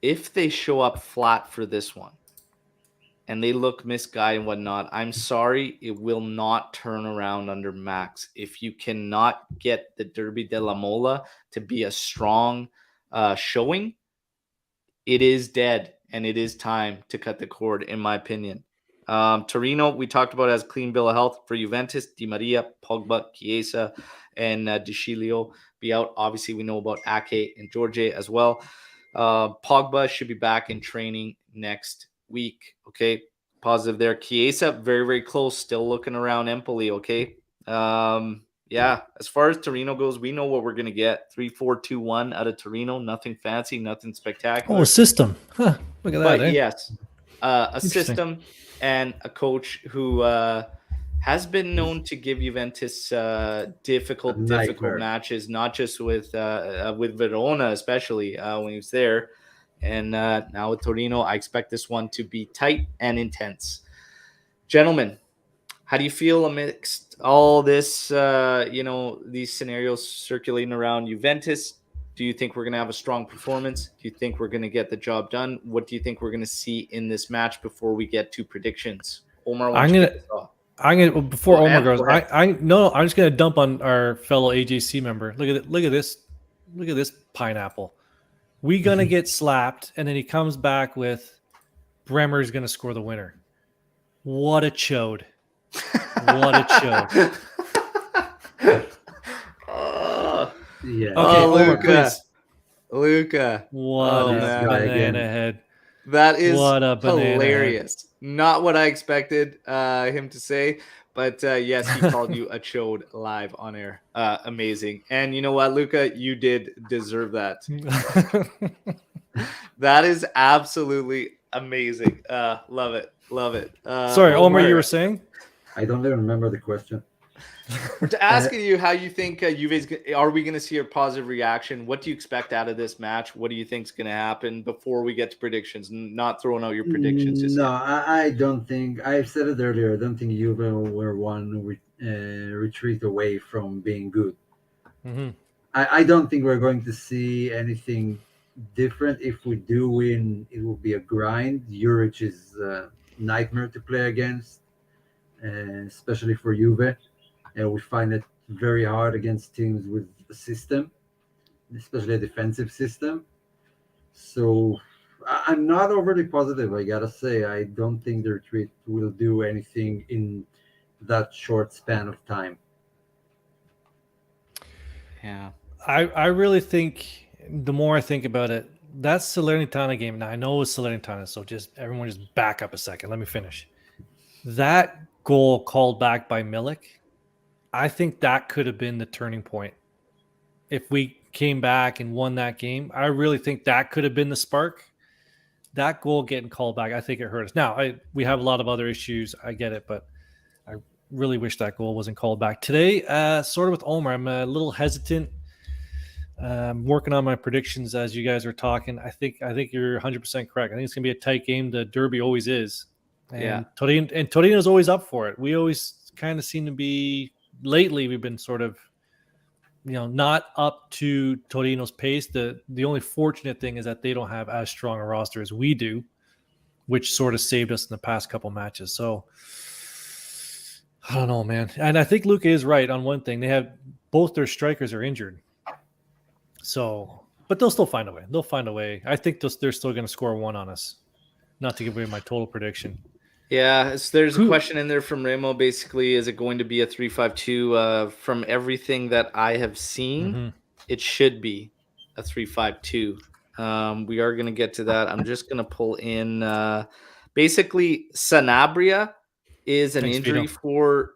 If they show up flat for this one and they look misguided and whatnot, I'm sorry, it will not turn around under Max. If you cannot get the Derby Della Mole to be a strong showing, it is dead, and it is time to cut the cord, in my opinion. Torino, we talked about as clean bill of health. For Juventus, Di Maria, Pogba, Chiesa, and De Sciglio be out. Obviously, we know about Ake and Jorge as well. Pogba should be back in training next week. Okay, positive there. Chiesa, very, very close. Still looking around Empoli. Okay. Yeah, as far as Torino goes, we know what we're going to get. 3-4-2-1 out of Torino. Nothing fancy, nothing spectacular. Oh, a system. Huh. Look at that. But yes, a system and a coach who has been known to give Juventus difficult matches, not just with Verona, especially when he was there. And now with Torino, I expect this one to be tight and intense. Gentlemen, how do you feel amidst all this, these scenarios circulating around Juventus? Do you think we're going to have a strong performance? Do you think we're going to get the job done? What do you think we're going to see in this match before we get to predictions? Omar, before Omer goes, I'm just going to dump on our fellow AJC member. Look at this pineapple. We going to get slapped, and then he comes back with Bremer's going to score the winner. What a chode. What a chode. Yeah. Okay, Luca. What a banana head. That is hilarious. Not what I expected him to say, but yes, he called you a chode live on air. Amazing. And you know what, Luca? You did deserve that. That is absolutely amazing. Love it. Sorry, Omer, you were saying? I don't even remember the question. We're asking you how you think Juve's. Are we going to see a positive reaction? What do you expect out of this match? What do you think is going to happen before we get to predictions? Not throwing out your predictions. I don't think. I've said it earlier. I don't think Juve were one retreat away from being good. Mm-hmm. I don't think we're going to see anything different. If we do win, it will be a grind. Juric is a nightmare to play against, especially for Juve. And we find it very hard against teams with a system, especially a defensive system. So I'm not overly positive, I gotta say. I don't think the retreat will do anything in that short span of time. Yeah. I really think, the more I think about it, that Salernitana game, now I know it was Salernitana, so everyone just back up a second. Let me finish. That goal called back by Milik, I think that could have been the turning point. If we came back and won that game, I really think that could have been the spark. That goal getting called back, I think it hurt us. Now, we have a lot of other issues. I get it, but I really wish that goal wasn't called back. Today, sort of with Omer, I'm a little hesitant. Working on my predictions as you guys are talking. I think you're 100% correct. I think it's going to be a tight game. The Derby always is. And Torino's always up for it. We always kind of seem to be... Lately, we've been sort of, not up to Torino's pace. The only fortunate thing is that they don't have as strong a roster as we do, which sort of saved us in the past couple matches. So, I don't know, man. And I think Luca is right on one thing. They have both their strikers are injured. So, but they'll still find a way. They'll find a way. I think they're still going to score one on us. Not to give away my total prediction. Yeah, there's a question in there from Remo. Basically, is it going to be a 3-5-2? From everything that I have seen, It should be a 3-5-2. We are going to get to that. I'm just going to pull in. Basically, Sanabria is an injury for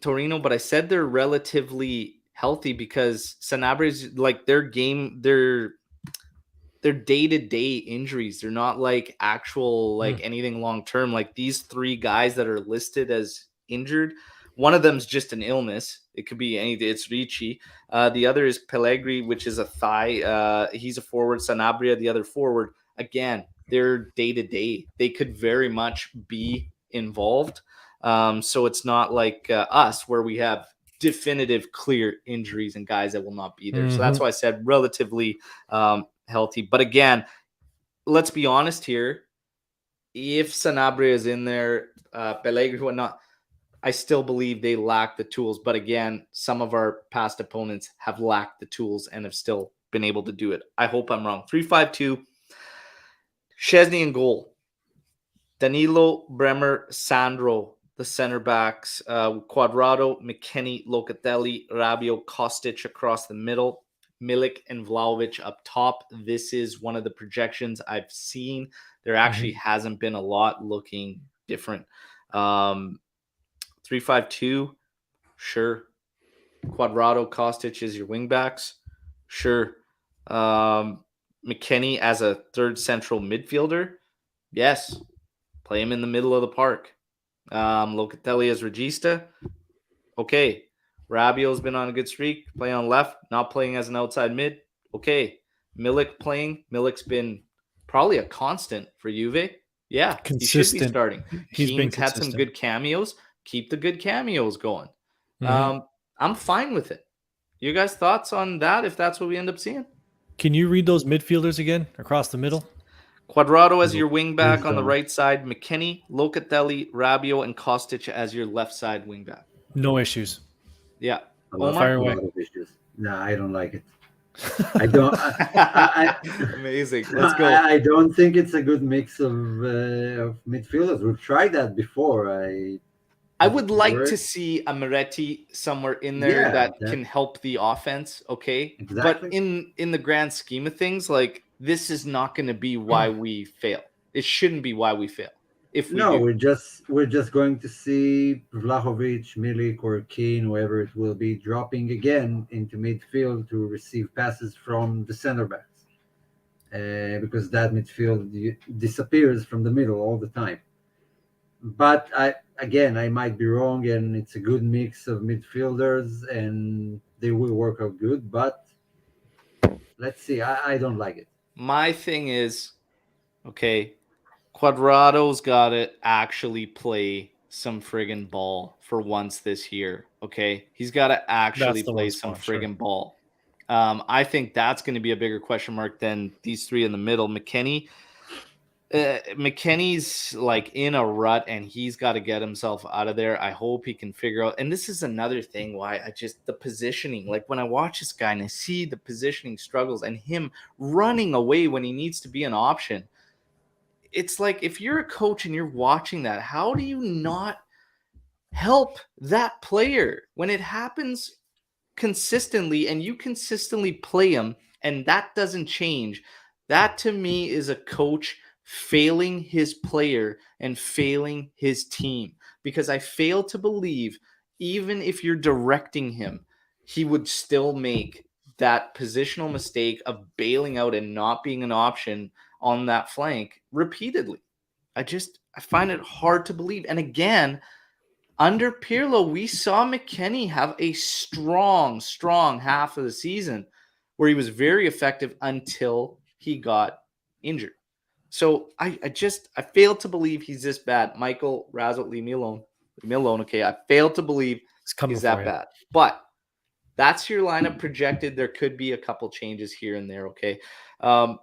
Torino, but I said they're relatively healthy because Sanabria's like their day-to-day injuries. They're not like actual anything long-term. Like these three guys that are listed as injured, one of them's just an illness. It could be anything. It's Ricci. The other is Pellegrini, which is a thigh. He's a forward. Sanabria, the other forward. Again, they're day-to-day. They could very much be involved. So it's not like us where we have definitive clear injuries and guys that will not be there. So that's why I said relatively healthy. But again, let's be honest here. If Sanabria is in there, Pellegrini, whatnot, I still believe they lack the tools. But again, some of our past opponents have lacked the tools and have still been able to do it. I hope I'm wrong. 3-5-2. Szczesny in goal. Danilo, Bremer, Sandro, the center backs. Quadrado, McKennie, Locatelli, Rabiot, Kostic across the middle. Milik and Vlahovic up top. This is one of the projections I've seen. There actually hasn't been a lot looking different. 3-5-2, sure. Quadrado, Kostic is your wingbacks, sure. McKennie as a third central midfielder, yes. Play him in the middle of the park. Locatelli as Regista, okay. Rabiot's been on a good streak, play on left, not playing as an outside mid, okay. Milik playing, Milik's been probably a constant for Juve. Yeah, consistent. He should be starting. He's had some good cameos. Keep the good cameos going. I'm fine with it. You guys' thoughts on that if that's what we end up seeing? Can you read those midfielders again across the middle? Quadrado as your wing back on the right side. McKennie, Locatelli, Rabiot, and Kostic as your left side wing back. No issues. Yeah. Fire away. No, I don't like it. I don't. Amazing. Let's go. I don't think it's a good mix of midfielders. We've tried that before. I would like to see a Moretti somewhere in there that can help the offense. Okay, exactly. But in the grand scheme of things, like this is not going to be why we fail. It shouldn't be why we fail. We're just going to see Vlahovic, Milik, or Keane, whoever it will be, dropping again into midfield to receive passes from the center backs, because that midfield disappears from the middle all the time. But I might be wrong, and it's a good mix of midfielders, and they will work out good. But let's see. I don't like it. My thing is, okay, Quadrado's got to actually play some friggin' ball for once this year, okay? He's got to actually play some friggin' ball. I think that's going to be a bigger question mark than these three in the middle. McKennie's like in a rut and he's got to get himself out of there. I hope he can figure out. And this is another thing why the positioning, like when I watch this guy and I see the positioning struggles and him running away when he needs to be an option, it's like if you're a coach and you're watching that, how do you not help that player when it happens consistently and you consistently play him and that doesn't change? That to me is a coach failing his player and failing his team, because I fail to believe even if you're directing him, he would still make that positional mistake of bailing out and not being an option on that flank repeatedly. I find it hard to believe. And again, under Pirlo, we saw McKennie have a strong half of the season where he was very effective until he got injured. So I fail to believe he's this bad. Michael Razzle, leave me alone. Leave me alone, okay? I fail to believe he's that bad. But that's your lineup projected. There could be a couple changes here and there, okay?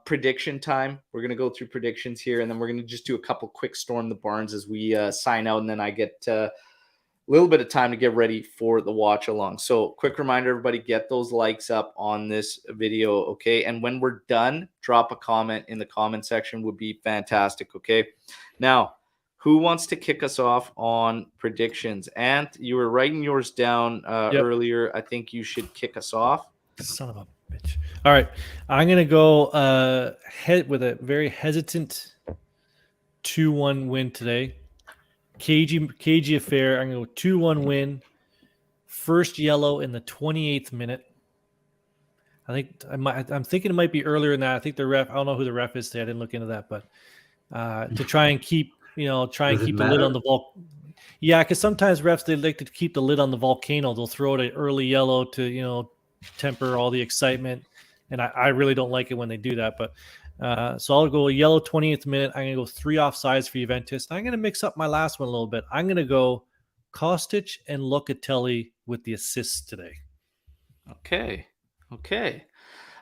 Prediction time. We're going to go through predictions here, and then we're going to just do a couple quick Storm the Barns as we sign out, and then I get a little bit of time to get ready for the watch along. So quick reminder, everybody, get those likes up on this video, okay? And when we're done, drop a comment in the comment section would be fantastic, okay? Now, who wants to kick us off on predictions? Ant, you were writing yours down earlier. I think you should kick us off. Son of a bitch. All right. I'm going to go with a very hesitant 2-1 win today. Cagey affair. I'm going to go 2-1 win. First yellow in the 28th minute. I'm thinking it might be earlier than that. I think the ref, I don't know who the ref is today. I didn't look into that, but to try and keep the lid on the volcano. Yeah, because sometimes refs, they like to keep the lid on the volcano. They'll throw it an early yellow to, temper all the excitement. And I really don't like it when they do that. But so I'll go yellow 20th minute. I'm going to go 3 offsides for Juventus. I'm going to mix up my last one a little bit. I'm going to go Kostic and Locatelli with the assists today. Okay.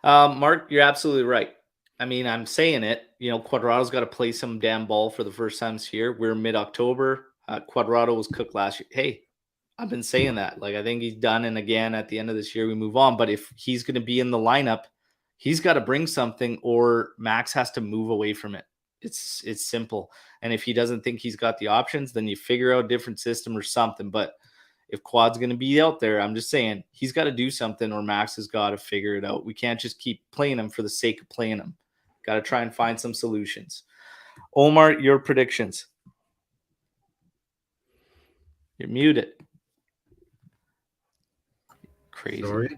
Mark, you're absolutely right. I mean, I'm saying it. Quadrado's got to play some damn ball for the first time this year. We're mid-October. Quadrado was cooked last year. Hey, I've been saying that. Like, I think he's done, and again, at the end of this year, we move on. But if he's going to be in the lineup, he's got to bring something, or Max has to move away from it. It's simple. And if he doesn't think he's got the options, then you figure out a different system or something. But if Quad's going to be out there, I'm just saying he's got to do something, or Max has got to figure it out. We can't just keep playing him for the sake of playing him. Got to try and find some solutions. Omer, your predictions. You're muted. Crazy. Sorry.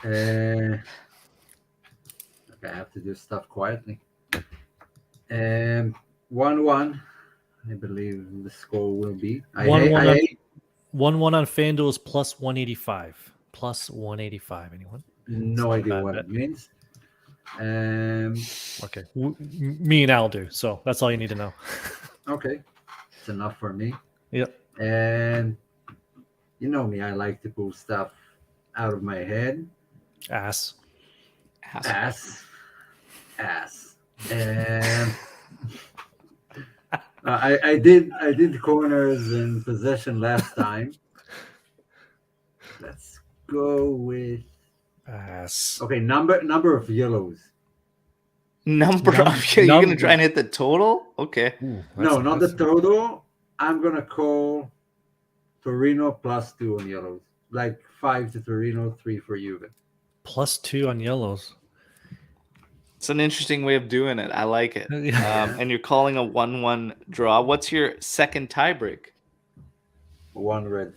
Okay, I have to do stuff quietly. 1-1. I believe the score will be 1-1 on FanDuel is plus 185. Plus 185. Anyone? No idea what it means. Okay. Me and Al do. So that's all you need to know. Okay. It's enough for me. Yep. And you know me, I like to pull stuff out of my head. Ass. And I did corners and possession last time. Let's go with ass. Okay, number of yellows. You're gonna try and hit the total? Okay. Ooh, No, not the total. I'm gonna call Torino +2 on yellows. Like 5 to Torino, 3 for Juve. +2 on yellows. It's an interesting way of doing it. I like it. And you're calling a 1-1 draw. What's your second tiebreak? 1 red.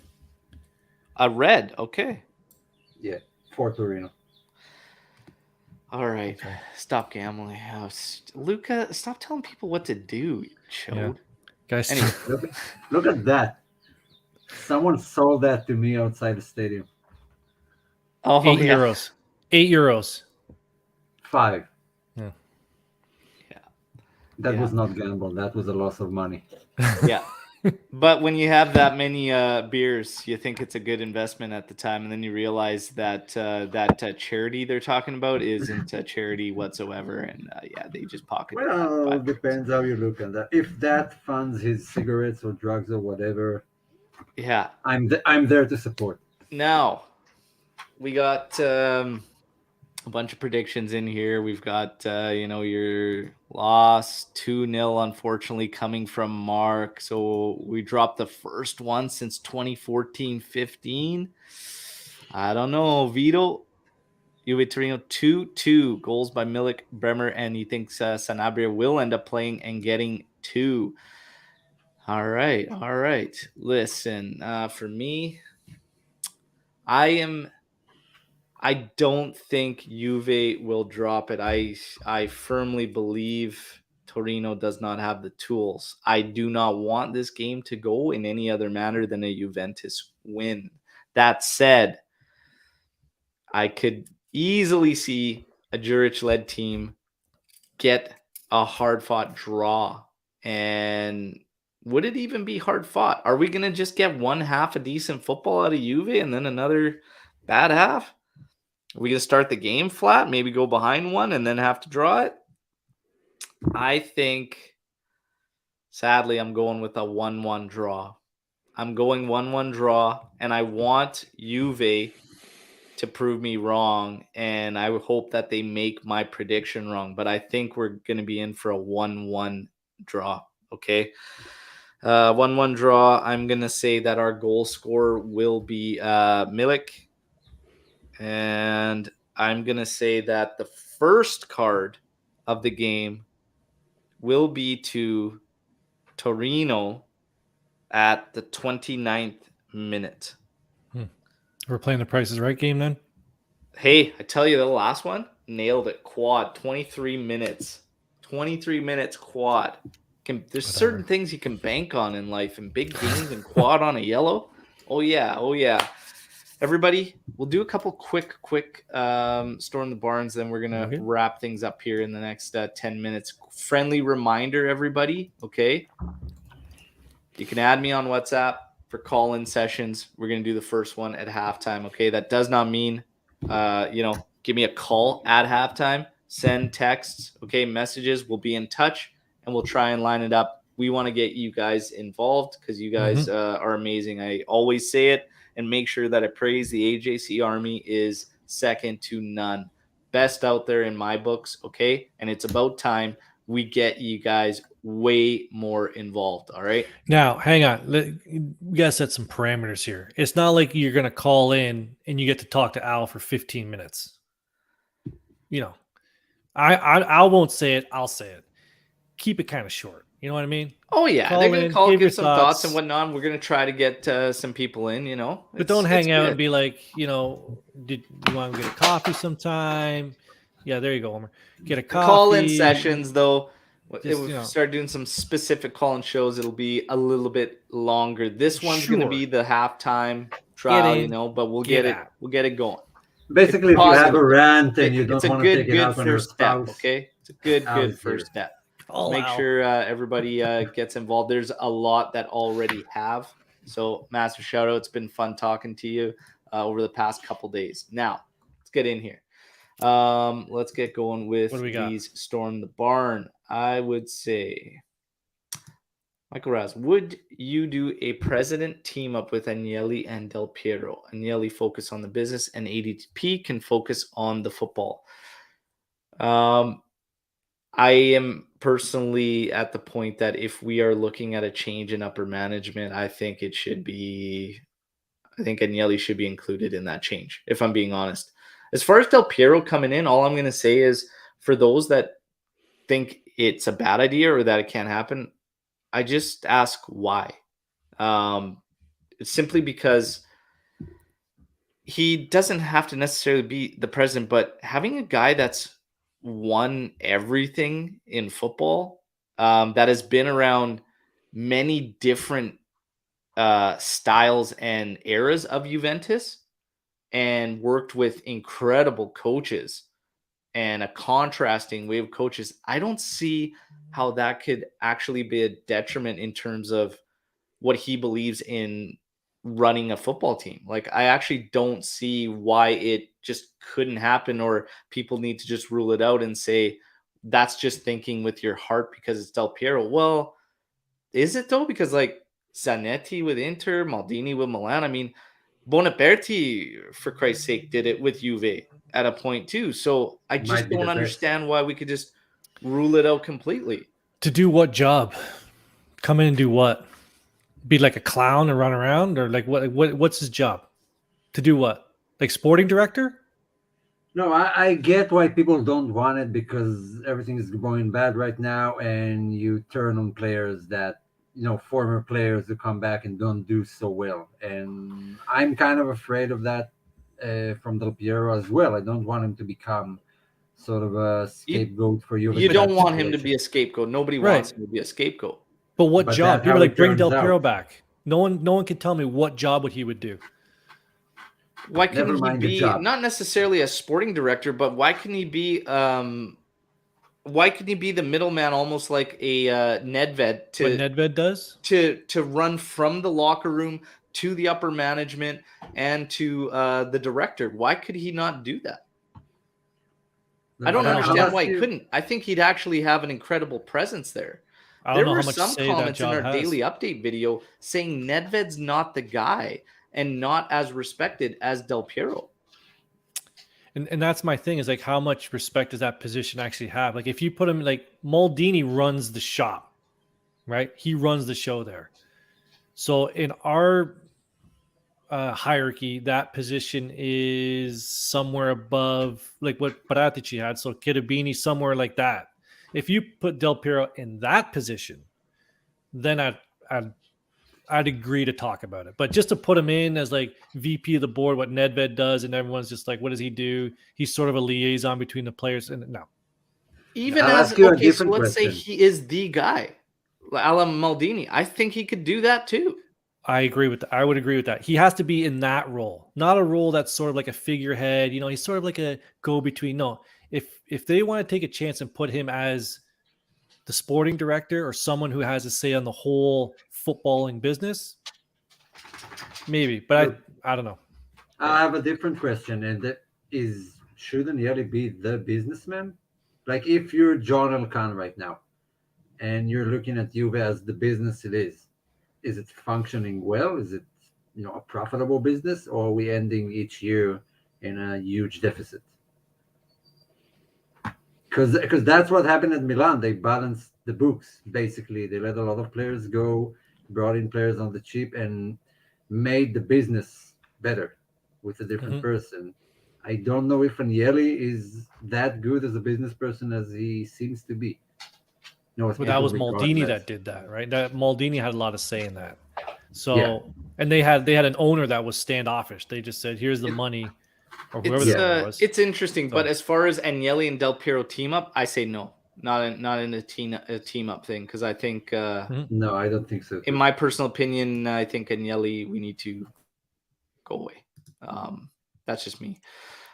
A red. Okay. Yeah, for Torino. All right. Okay. Stop gambling. Luca, stop telling people what to do, you chode. Yeah. Guys, anyway. Look at that. Someone sold that to me outside the stadium. Oh, €8. €8. 5. Yeah. That was not gamble. That was a loss of money. Yeah. But when you have that many beers, you think it's a good investment at the time, and then you realize that that charity they're talking about isn't a charity whatsoever, and they just pocket. Well, it depends how you look at that. If that funds his cigarettes or drugs or whatever, yeah, I'm there to support. Now, we got a bunch of predictions in here. We've got your loss 2-0, unfortunately, coming from Mark. So we dropped the first one since 2014-15. I don't know, Vito. Juve Torino 2-2, goals by Milik, Bremer, and he thinks Sanabria will end up playing and getting 2. All right. Listen, for me, I don't think Juve will drop it. I firmly believe Torino does not have the tools. I do not want this game to go in any other manner than a Juventus win. That said, I could easily see a Juric-led team get a hard-fought draw. And would it even be hard-fought? Are we going to just get one half a decent football out of Juve and then another bad half? Are we going to start the game flat, maybe go behind one and then have to draw it? I think, sadly, I'm going with a 1-1 draw. I'm going 1-1 draw, and I want Juve to prove me wrong, and I would hope that they make my prediction wrong. But I think we're going to be in for a 1-1 draw, okay? 1-1 draw. I'm going to say that our goal scorer will be Milik. And I'm going to say that the first card of the game will be to Torino at the 29th minute. We're playing the Price is Right game then? Hey, I tell you, the last one, nailed it. Quad, 23 minutes. 23 minutes quad. There's certain things you can bank on in life, and big games and quad on a yellow. Oh, yeah. Everybody, we'll do a couple quick Storm the Barns, then we're going to wrap things up here in the next 10 minutes. Friendly reminder, everybody, okay? You can add me on WhatsApp, for call-in sessions. We're going to do the first one at halftime. Okay. That does not mean, give me a call at halftime, send texts. Okay. Messages. We'll be in touch and we'll try and line it up. We want to get you guys involved because you guys are amazing. I always say it and make sure that I praise the AJC Army is second to none. Best out there in my books. Okay. And it's about time we get you guys way more involved. All right. Now, hang on. We got to set some parameters here. It's not like you're going to call in and you get to talk to Al for 15 minutes. I won't say it. I'll say it. Keep it kind of short. You know what I mean? Oh, yeah. Call They're going to call, give give some thoughts thoughts and whatnot. We're going to try to get some people in, But don't hang out and be like, did you want to get a coffee sometime? Yeah, there you go, Omer. Get a coffee. Call-in sessions, though. Just, if we start doing some specific call-in shows, it'll be a little bit longer. This one's going to be the halftime trial, but we'll get it going. Basically, if you have a rant and you don't want to take it out on your first step, spouse, okay? It's a good first step. Make sure everybody gets involved. There's a lot that already have. So, massive shout out. It's been fun talking to you over the past couple days. Now, let's get in here. Let's get going with these Storm the Barn. I would say, Michael Raz, would you do a president team up with Agnelli and Del Piero? Agnelli focus on the business and ADP can focus on the football. I am personally at the point that if we are looking at a change in upper management, I think Agnelli should be included in that change, if I'm being honest. As far as Del Piero coming in, all I'm going to say is for those that think it's a bad idea or that it can't happen, I just ask why. It's simply because he doesn't have to necessarily be the president, but having a guy that's won everything in football, that has been around many different styles and eras of Juventus and worked with incredible coaches and a contrasting wave of coaches, I don't see how that could actually be a detriment in terms of what he believes in running a football team. Like, I actually don't see why it just couldn't happen, or people need to just rule it out and say that's just thinking with your heart because it's Del Piero. Well, is it though? Because like Zanetti with Inter, Maldini with Milan. I mean, Bonaperti, for Christ's sake, did it with Juve at a point too. So I just don't understand why we could just rule it out completely. To do what job? Come in and do what? Be like a clown and run around, or like what's his job? To do what? Like sporting director? No, I get why people don't want it because everything is going bad right now, and you turn on players that, former players who come back and don't do so well. And I'm kind of afraid of that from Del Piero as well. I don't want him to become sort of a scapegoat for you. You don't want him to be a scapegoat. Nobody wants him to be a scapegoat. But what job? People like bring Del Piero back. No one can tell me what job he would do. Why couldn't he be not necessarily a sporting director, but why couldn't he be the middleman, almost like a Nedved? What Nedved does? To run from the locker room to the upper management and to the director. Why could he not do that? I don't understand why he couldn't. I think he'd actually have an incredible presence there. There were some comments in our daily update video saying Nedved's not the guy and not as respected as Del Piero. And that's my thing, is like, how much respect does that position actually have? Like, if you put him, like, Maldini runs the shop, right? He runs the show there. So in our hierarchy, that position is somewhere above like what Paratici had. So Cherubini, somewhere like that. If you put Del Piero in that position, then I'd agree to talk about it. But just to put him in as like VP of the board, what Nedved does, and everyone's just like, what does he do? He's sort of a liaison between the players. And no. Even as, okay, so let's say he is the guy, Ala Maldini. I think he could do that too. I agree with that. I would agree with that. He has to be in that role, not a role that's sort of like a figurehead. He's sort of like a go-between. No, if they want to take a chance and put him as the sporting director or someone who has a say on the whole footballing business, Maybe, but I don't know. I have a different question, and that is, shouldn't Yeli be the businessman? Like, if you're John Elkan right now, and you're looking at Juve as the business it is it functioning well? Is it, a profitable business, or are we ending each year in a huge deficit? Because that's what happened at Milan. They balanced the books, basically. They let a lot of players go, brought in players on the cheap, and made the business better with a different person. I don't know if Agnelli is that good as a business person as he seems to be. No, But that was Maldini that did that, right? That Maldini had a lot of say in that. So, and they had an owner that was standoffish. They just said, "Here's the money," or whoever the owner was. It's interesting, but as far as Agnelli and Del Piero team up, I say no, not in a team up thing, because I think no, I don't think so. In my personal opinion, I think Agnelli, we need to go away. That's just me.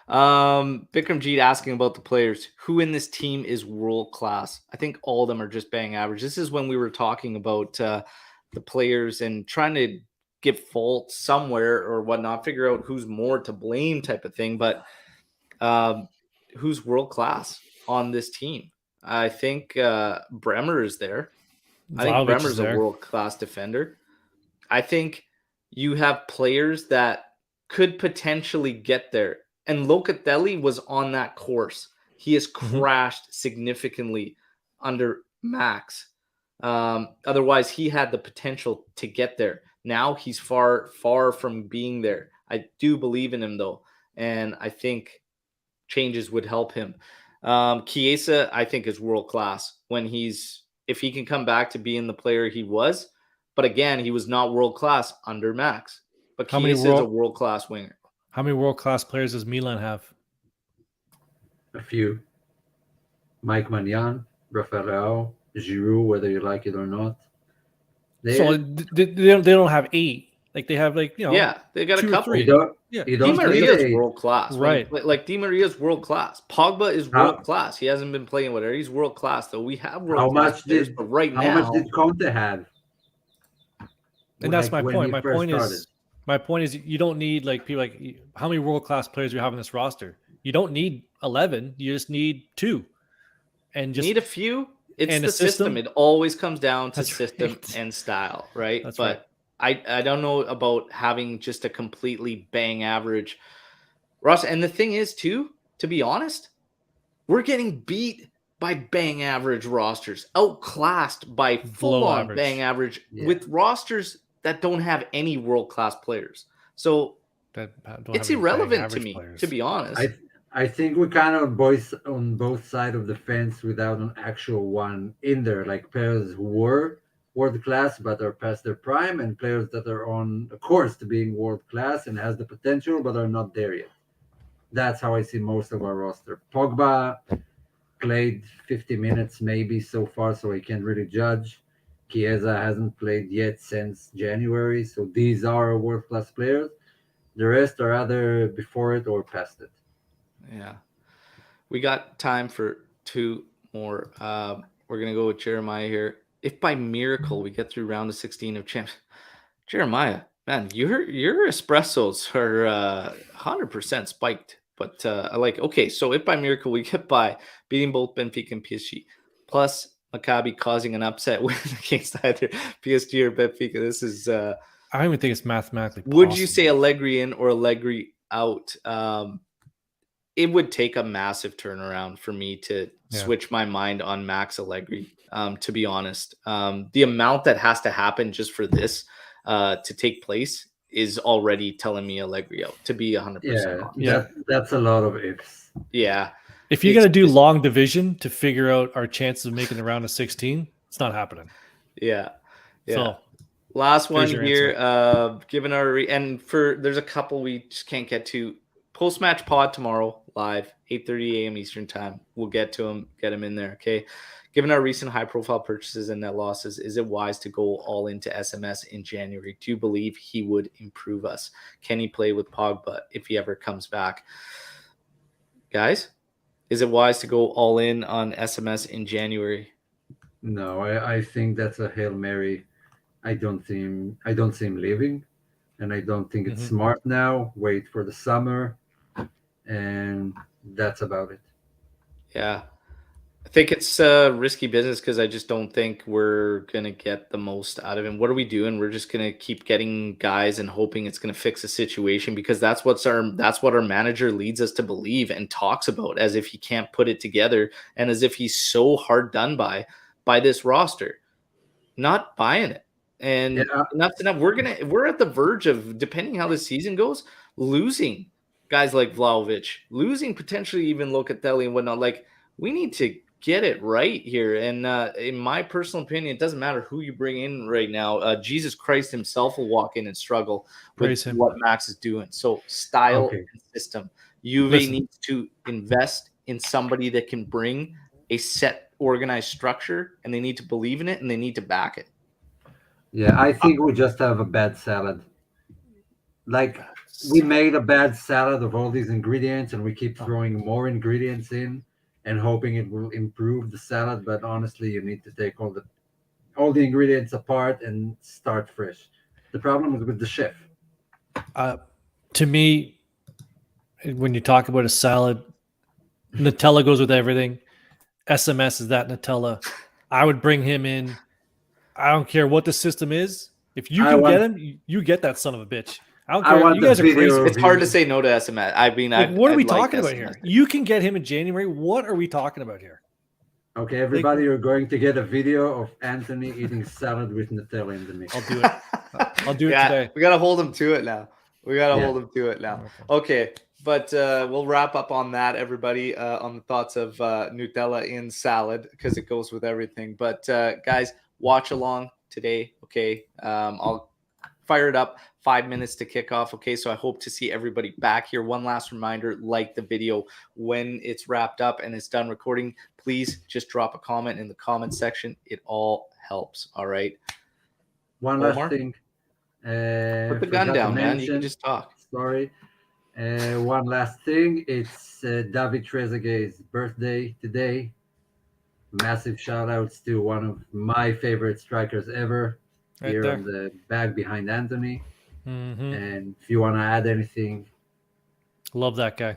Bikram Jeet asking about the players. Who in this team is world class? I think all of them are just bang average. This is when we were talking about the players and trying to give fault somewhere or whatnot, figure out who's more to blame type of thing. But who's world class on this team? I think Bremer is there. I think Bremer's a world class defender. I think you have players that could potentially get there. And Locatelli was on that course. He has crashed significantly under Max. Otherwise, he had the potential to get there. Now he's far, far from being there. I do believe in him, though. And I think changes would help him. Chiesa, I think, is world class if he can come back to being the player he was. But again, he was not world class under Max. But Chiesa is a world class winger. How many world class players does Milan have? A few. Mike Maignan, Rafael, Giroud, whether you like it or not. They don't have 8. Like they have they got a couple. Di Maria's world class, right? Like Di Maria's world class. Pogba is world class. He hasn't been playing whatever. He's world class though. We have world class players, but right now, how much did Conte have? And that's my point. My point is you don't need people how many world class players do you have in this roster? You don't need 11. You just need 2, and just need a few. It's the system. It always comes down to system and style, right? But I don't know about having just a completely bang average roster. And the thing is, too, to be honest, we're getting beat by bang average rosters, outclassed by full-on bang average with rosters that don't have any world-class players. So it's irrelevant to me, to be honest. I think we kind of boys on both sides of the fence without an actual one in there, like players who were world class but are past their prime, and players that are on a course to being world class and has the potential but are not there yet. That's how I see most of our roster. Pogba played 50 minutes maybe so far, so I can't really judge. Chiesa hasn't played yet since January, so these are world class players. The rest are either before it or past it. Yeah. We got time for 2 more. We're going to go with Jeremiah here. If by miracle we get through round of 16 of champs, Jeremiah, man, your espressos are 100% spiked. But so if by miracle we get by beating both Benfica and PSG, plus Maccabi causing an upset win against either PSG or Benfica, this is... I don't even think it's mathematically possible. Would you say Allegri in or Allegri out? It would take a massive turnaround for me to switch my mind on Max Allegri, to be honest. The amount that has to happen just for this to take place is already telling me Allegri out, to be 100% honest. Yeah, that's a lot of ifs. Yeah. If you're going to do long division to figure out our chances of making the round of 16, it's not happening. Yeah. So, last one here, given our there's a couple we just can't get to. Post-match pod tomorrow, live, 8:30 a.m. Eastern time. We'll get to him, get him in there, okay? Given our recent high-profile purchases and net losses, is it wise to go all into SMS in January? Do you believe he would improve us? Can he play with Pogba if he ever comes back? Guys, is it wise to go all in on SMS in January? No, I think that's a Hail Mary. I don't see him leaving. and I don't think it's Mhm. smart now. Wait for the summer, and that's about it. Yeah. I think it's risky business because I just don't think we're gonna get the most out of him. What are we doing? We're just gonna keep getting guys and hoping it's gonna fix the situation because that's what our manager leads us to believe and talks about as if he can't put it together and as if he's so hard done by this roster. Not buying it. And Yeah, enough's enough. We're at the verge of, depending how the season goes, losing guys like Vlahovic, losing potentially even Locatelli and whatnot. Like, we need to get it right here. And in my personal opinion, it doesn't matter who you bring in right now. Jesus Christ himself will walk in and struggle with Praise him. what Max is doing. So style Okay. and system. Juve Listen. needs to invest in somebody that can bring a set organized structure, and they need to believe in it and they need to back it. yeah. I think we just have a bad salad. Like we made a bad salad of all these ingredients, and we keep throwing more ingredients in and hoping it will improve the salad. But honestly, you need to take all the ingredients apart and start fresh. The problem is with the chef. To me, when you talk about a salad, Nutella goes with everything. SMS is that Nutella. I would bring him in. I don't care what the system is. If you I can get want- him, you get that son of a bitch. I don't I care. want You the guys are video crazy. of It's hard to you- say no to SMS. I mean, Like, what are we I'd like talking about here? SMS. You can get him in January. What are we talking about here? Okay, everybody, you're going to get a video of Anthony eating salad with Nutella in the mix. I'll do it. I'll do it today. We got to hold him to it now. Yeah. Hold him to it now. Okay, but we'll wrap up on that, everybody, on the thoughts of Nutella in salad because it goes with everything. But guys, watch along today. Okay, I'll fire it up. 5 minutes to kick off. Okay, so I hope to see everybody back here. One last reminder: like the video when it's wrapped up and it's done recording. Please just drop a comment in the comment section. It all helps. All right. One Omar? last thing. Put the gun down, man. You can just talk. Sorry. One last thing. It's David Trezeguet's birthday today. Massive shout outs to one of my favorite strikers ever Right here there. on the back behind Anthony. Mhm. And if you want to add anything, Love that guy.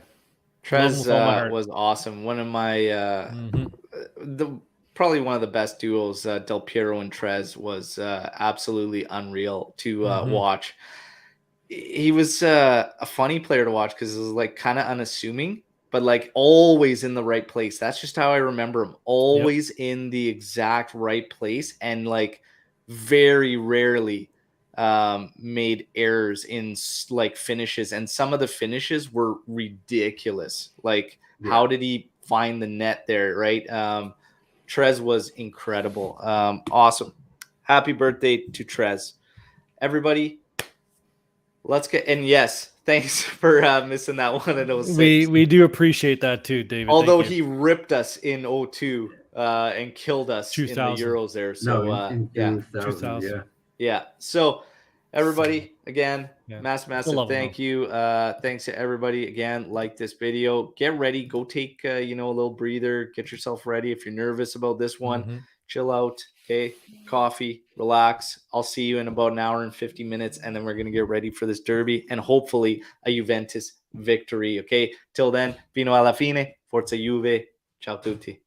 Trez with all my heart. was awesome. One of my Mhm. probably one of the best duels. Del Piero and Trez was absolutely unreal to Mhm. watch. He was a funny player to watch because it was like kind of unassuming, but like always in the right place. That's just how I remember him. Always in the exact right place, and like very rarely made errors in like finishes, and some of the finishes were ridiculous. Like, how did he find the net there, right? Trez was incredible. Awesome. Happy birthday to Trez. Everybody, let's get, and yes, thanks for missing that one at 06. We do appreciate that too, David. Although Thank you. he ripped us in 02 and killed us in the 2000. Euros there. So in yeah. 2000, yeah. Yeah. So everybody, again, Yeah. massive Still love him, thank you. Thanks to everybody again. Like this video. Get ready. Go take a little breather. Get yourself ready. If you're nervous about this one, Mhm. chill out. Okay. Coffee, relax. I'll see you in about an hour and 50 minutes, and then we're gonna get ready for this derby and hopefully a Juventus victory. Okay. Till then, fino alla fine. Forza Juve. Ciao tutti.